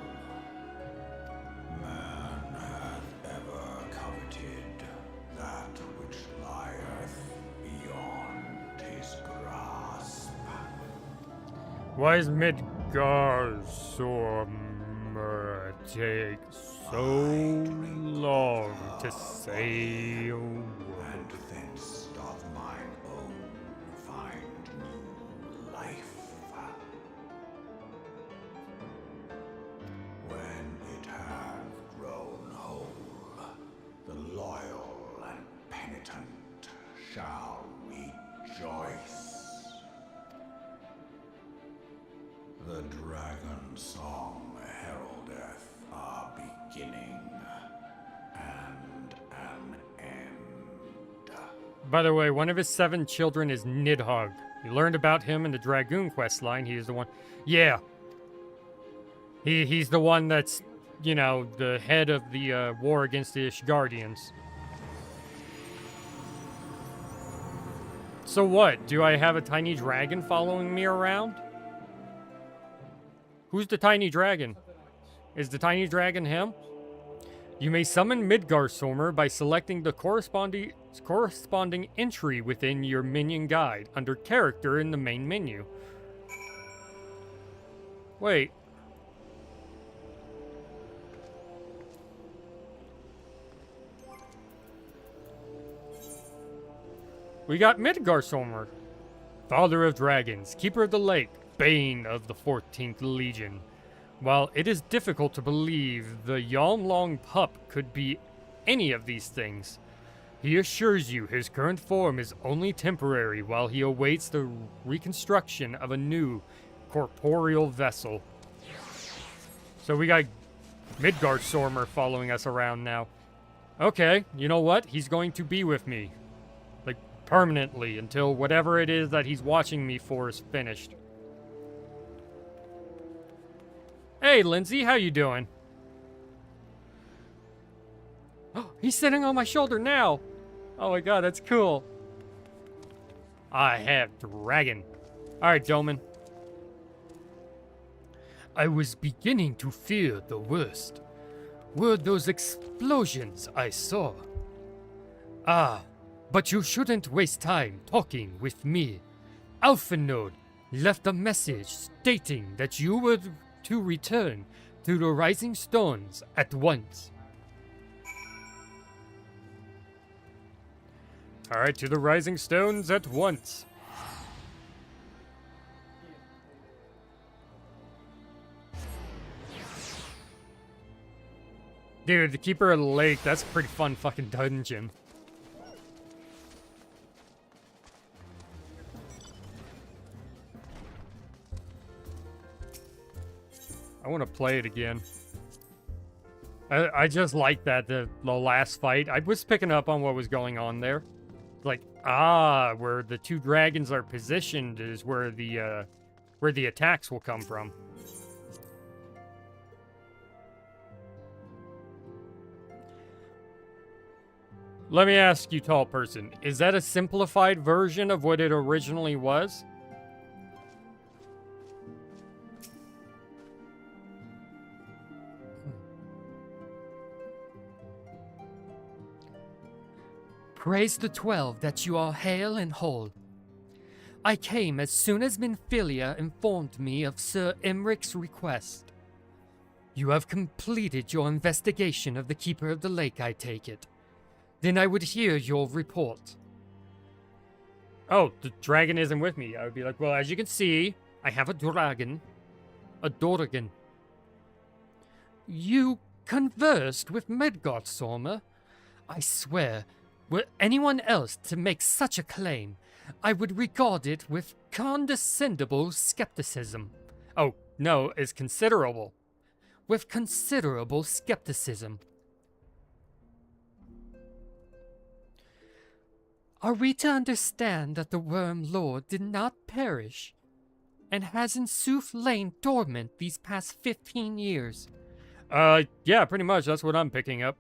Man hath ever coveted that which lieth beyond his grasp. Why is Midgardsormr take so long to say a word? And thence doth mine own find new life. When it hath grown whole, the loyal and penitent shall rejoice. The dragon song heraldeth our beginning and an end. By the way, one of his 7 children is Nidhogg. You learned about him in the Dragoon quest line. He is the one. Yeah. He's the one that's, you know, the head of the war against the Ishgardians. So what? Do I have a tiny dragon following me around? Who's the tiny dragon? Is the tiny dragon him? You may summon Midgardsormr by selecting the corresponding entry within your minion guide under character in the main menu. Wait. We got Midgardsormr, Father of Dragons, Keeper of the Lake, Bane of the 14th Legion. While it is difficult to believe the Yalmlong pup could be any of these things, he assures you his current form is only temporary while he awaits the reconstruction of a new corporeal vessel. So we got Midgardsormr following us around now. Okay, you know what? He's going to be with me. Like, permanently, until whatever it is that he's watching me for is finished. Hey, Lindsay, how you doing? Oh, he's sitting on my shoulder now. Oh my god, that's cool. I have dragon. Alright, Doman. I was beginning to fear the worst. Were those explosions I saw? Ah, but you shouldn't waste time talking with me. Alphanode left a message stating that you were to return to the Rising Stones at once. Alright, to the Rising Stones at once. Dude, the Keeper of the Lake, that's a pretty fun fucking dungeon. I want to play it again. I just like that, the last fight. I was picking up on what was going on there. Like, where the two dragons are positioned is where the attacks will come from. Let me ask you, tall person, is that a simplified version of what it originally was? Praise the 12 that you are hale and whole. I came as soon as Minfilia informed me of Sir Emric's request. You have completed your investigation of the Keeper of the Lake, I take it. Then I would hear your report. Oh, the dragon isn't with me. I would be like, well, as you can see, I have a dragon. A Dorgan. You conversed with Midgardsormr? I swear, were anyone else to make such a claim, I would regard it with condescendible skepticism. Oh, no, it's considerable. With considerable skepticism. Are we to understand that the Worm Lord did not perish, and has in sooth lain dormant these past 15 years? Yeah, pretty much, that's what I'm picking up.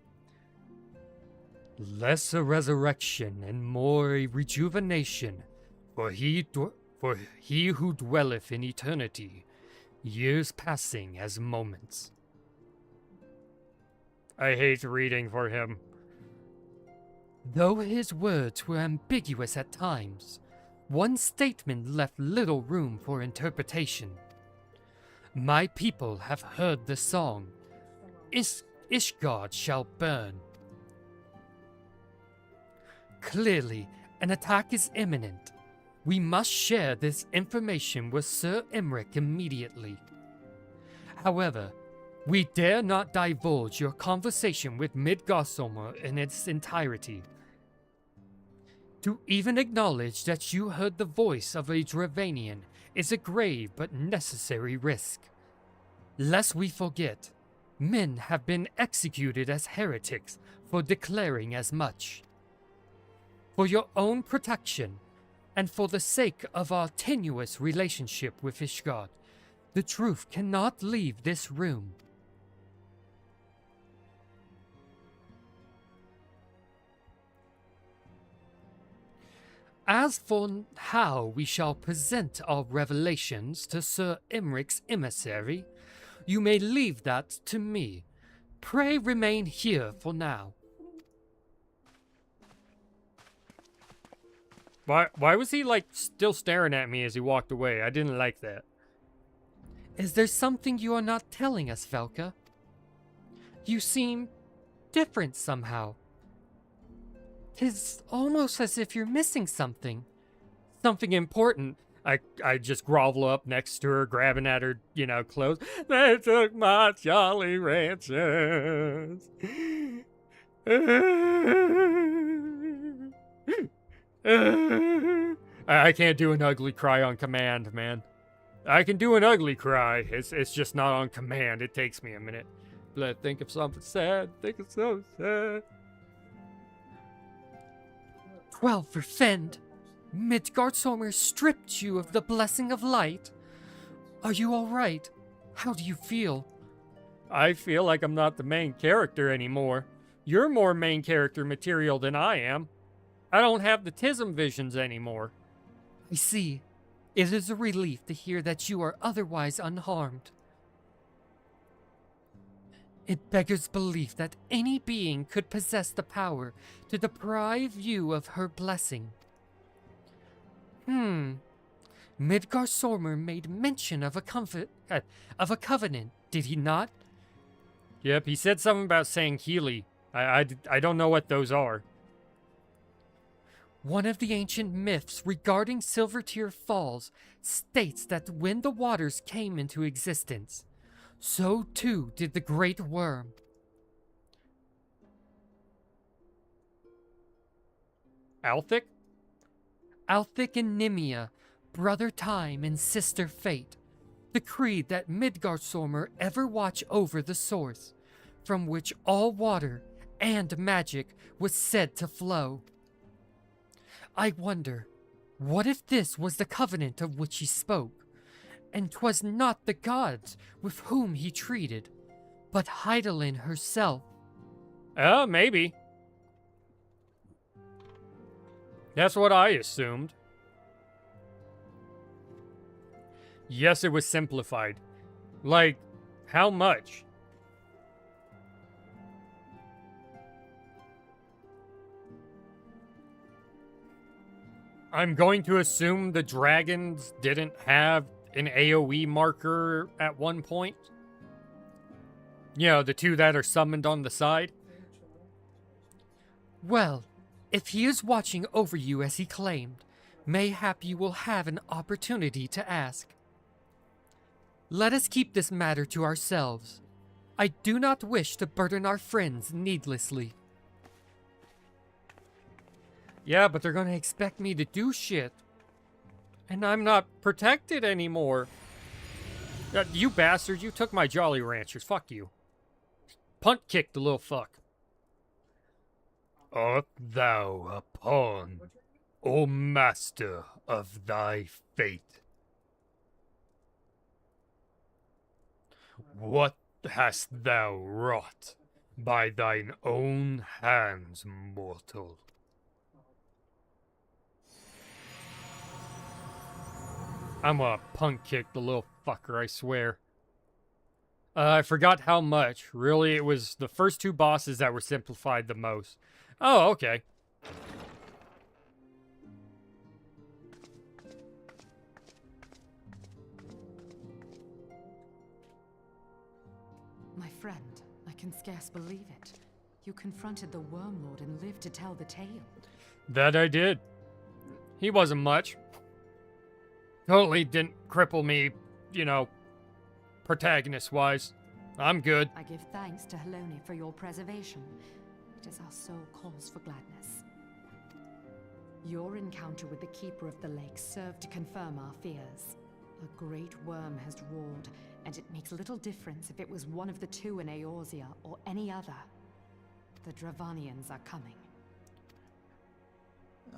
Less a resurrection and more a rejuvenation, for he who dwelleth in eternity, years passing as moments. I hate reading for him. Though his words were ambiguous at times, one statement left little room for interpretation. My people have heard the song, Ishgard shall burn. Clearly, an attack is imminent. We must share this information with Sir Emric immediately. However, we dare not divulge your conversation with Midgardsormr in its entirety. To even acknowledge that you heard the voice of a Dravanian is a grave but necessary risk. Lest we forget, men have been executed as heretics for declaring as much. For your own protection, and for the sake of our tenuous relationship with Ishgard, the truth cannot leave this room. As for how we shall present our revelations to Sir Emric's emissary, you may leave that to me. Pray remain here for now. Why was he, like, still staring at me as he walked away? I didn't like that. Is there something you are not telling us, Velka? You seem different somehow. 'Tis almost as if you're missing something. Something important. I just grovel up next to her, grabbing at her, clothes. They took my Jolly Ranchers. I can't do an ugly cry on command, man. I can do an ugly cry. It's just not on command. It takes me a minute. But think of something sad. Think of something sad. 12 for Fend. Midgardsormr stripped you of the blessing of light. Are you all right? How do you feel? I feel like I'm not the main character anymore. You're more main character material than I am. I don't have the Tism visions anymore. I see. It is a relief to hear that you are otherwise unharmed. It beggars belief that any being could possess the power to deprive you of her blessing. Midgar Sormer made mention of a covenant, did he not? Yep, he said something about saying Healy. I don't know what those are. One of the ancient myths regarding Silvertear Falls states that when the waters came into existence, so too did the Great Worm. Althic? Althic and Nimia, brother Time and sister Fate, decreed that Midgardsormr ever watch over the source, from which all water and magic was said to flow. I wonder, what if this was the covenant of which he spoke, and 'twas not the gods with whom he treated, but Hydaelyn herself? Maybe. That's what I assumed. Yes, it was simplified. Like, how much? I'm going to assume the dragons didn't have an AoE marker at one point. You know, the two that are summoned on the side. Well, if he is watching over you as he claimed, mayhap you will have an opportunity to ask. Let us keep this matter to ourselves. I do not wish to burden our friends needlessly. Yeah, but they're gonna expect me to do shit. And I'm not protected anymore. You bastard, you took my Jolly Ranchers. Fuck you. Punt kick the little fuck. Art thou a pawn, O master of thy fate? What hast thou wrought by thine own hands, mortal? I'm gonna punk kick the little fucker, I swear. I forgot how much. Really, it was the first two bosses that were simplified the most. Oh, okay. My friend, I can scarce believe it. You confronted the Worm Lord and lived to tell the tale. That I did. He wasn't much. Totally didn't cripple me, you know, protagonist-wise. I'm good. I give thanks to Heloni for your preservation. It is our soul calls for gladness. Your encounter with the Keeper of the Lake served to confirm our fears. A great worm has roared, and it makes little difference if it was one of the two in Eorzea or any other. The Dravanians are coming.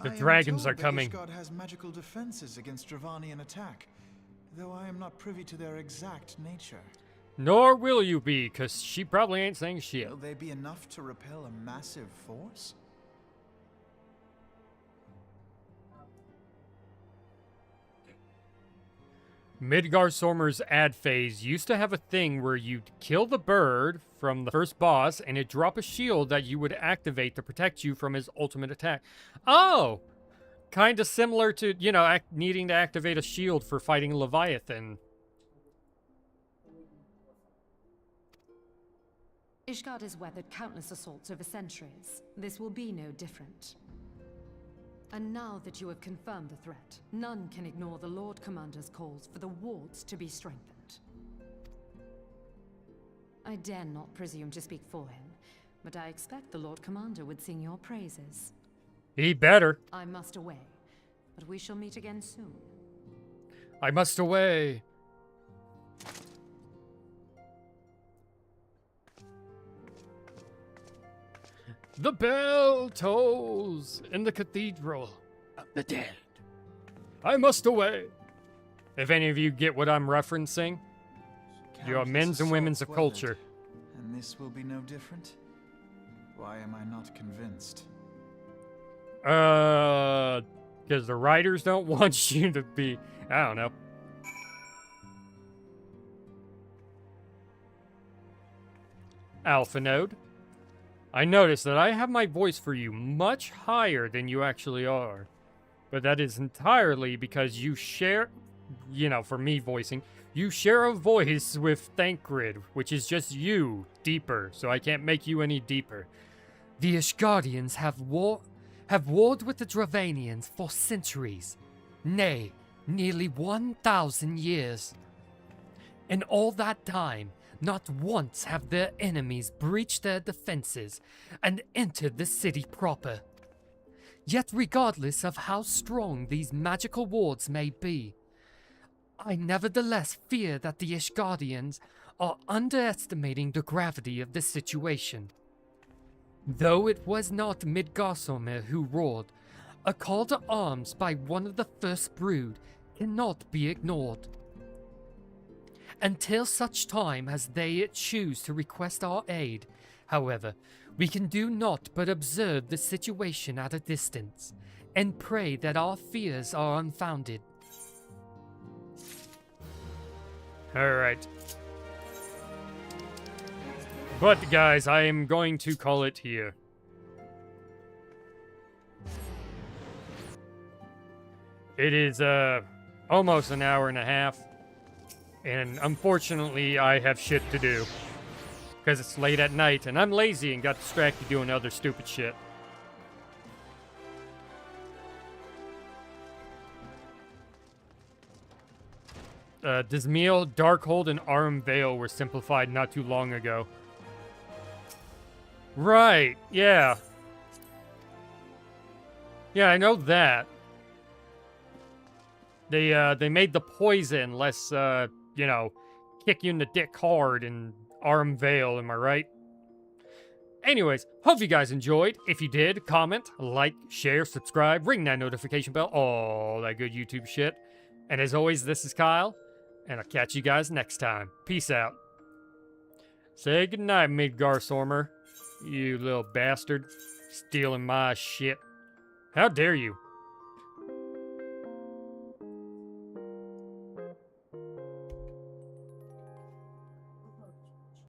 The dragons are coming. Ishgard has magical defenses against Dravanian attack, though I am not privy to their exact nature. Nor will you be, because she probably ain't saying shit. Will they be enough to repel a massive force? Midgardsormr's ad phase used to have a thing where you'd kill the bird from the first boss and it'd drop a shield that you would activate to protect you from his ultimate attack. Oh! Kinda similar to, you know, needing to activate a shield for fighting Leviathan. Ishgard has weathered countless assaults over centuries. This will be no different. And now that you have confirmed the threat, none can ignore the Lord Commander's calls for the wards to be strengthened. I dare not presume to speak for him, but I expect the Lord Commander would sing your praises. He better. I must away, but we shall meet again soon. I must away. The bell tolls in the cathedral of the dead. I must away. If any of you get what I'm referencing, you are men's and women's of culture. And this will be no different? Why am I not convinced? Because the writers don't want you to be, I don't know. Alpha Node. I noticed that I have my voice for you much higher than you actually are. But that is entirely because you share, for me voicing, you share a voice with Thancred, which is just you, deeper, so I can't make you any deeper. The Ishgardians have warred with the Dravanians for centuries, nay, nearly 1,000 years. In all that time, not once have their enemies breached their defenses and entered the city proper. Yet regardless of how strong these magical wards may be, I nevertheless fear that the Ishgardians are underestimating the gravity of the situation. Though it was not Midgardsormr who roared, a call to arms by one of the first brood cannot be ignored. Until such time as they choose to request our aid, however, we can do naught but observe the situation at a distance, and pray that our fears are unfounded. Alright. But guys, I am going to call it here. It is almost an hour and a half. And unfortunately, I have shit to do. Because it's late at night, and I'm lazy and got distracted doing other stupid shit. Dismeal, Darkhold, and Arm Veil were simplified not too long ago. Right, yeah. Yeah, I know that. They made the poison less, kick you in the dick hard and Arm Veil, am I right? Anyways, hope you guys enjoyed. If you did, comment, like, share, subscribe, ring that notification bell, all that good YouTube shit. And as always, this is Kyle, and I'll catch you guys next time. Peace out. Say goodnight, Midgardsormr. You little bastard. Stealing my shit. How dare you?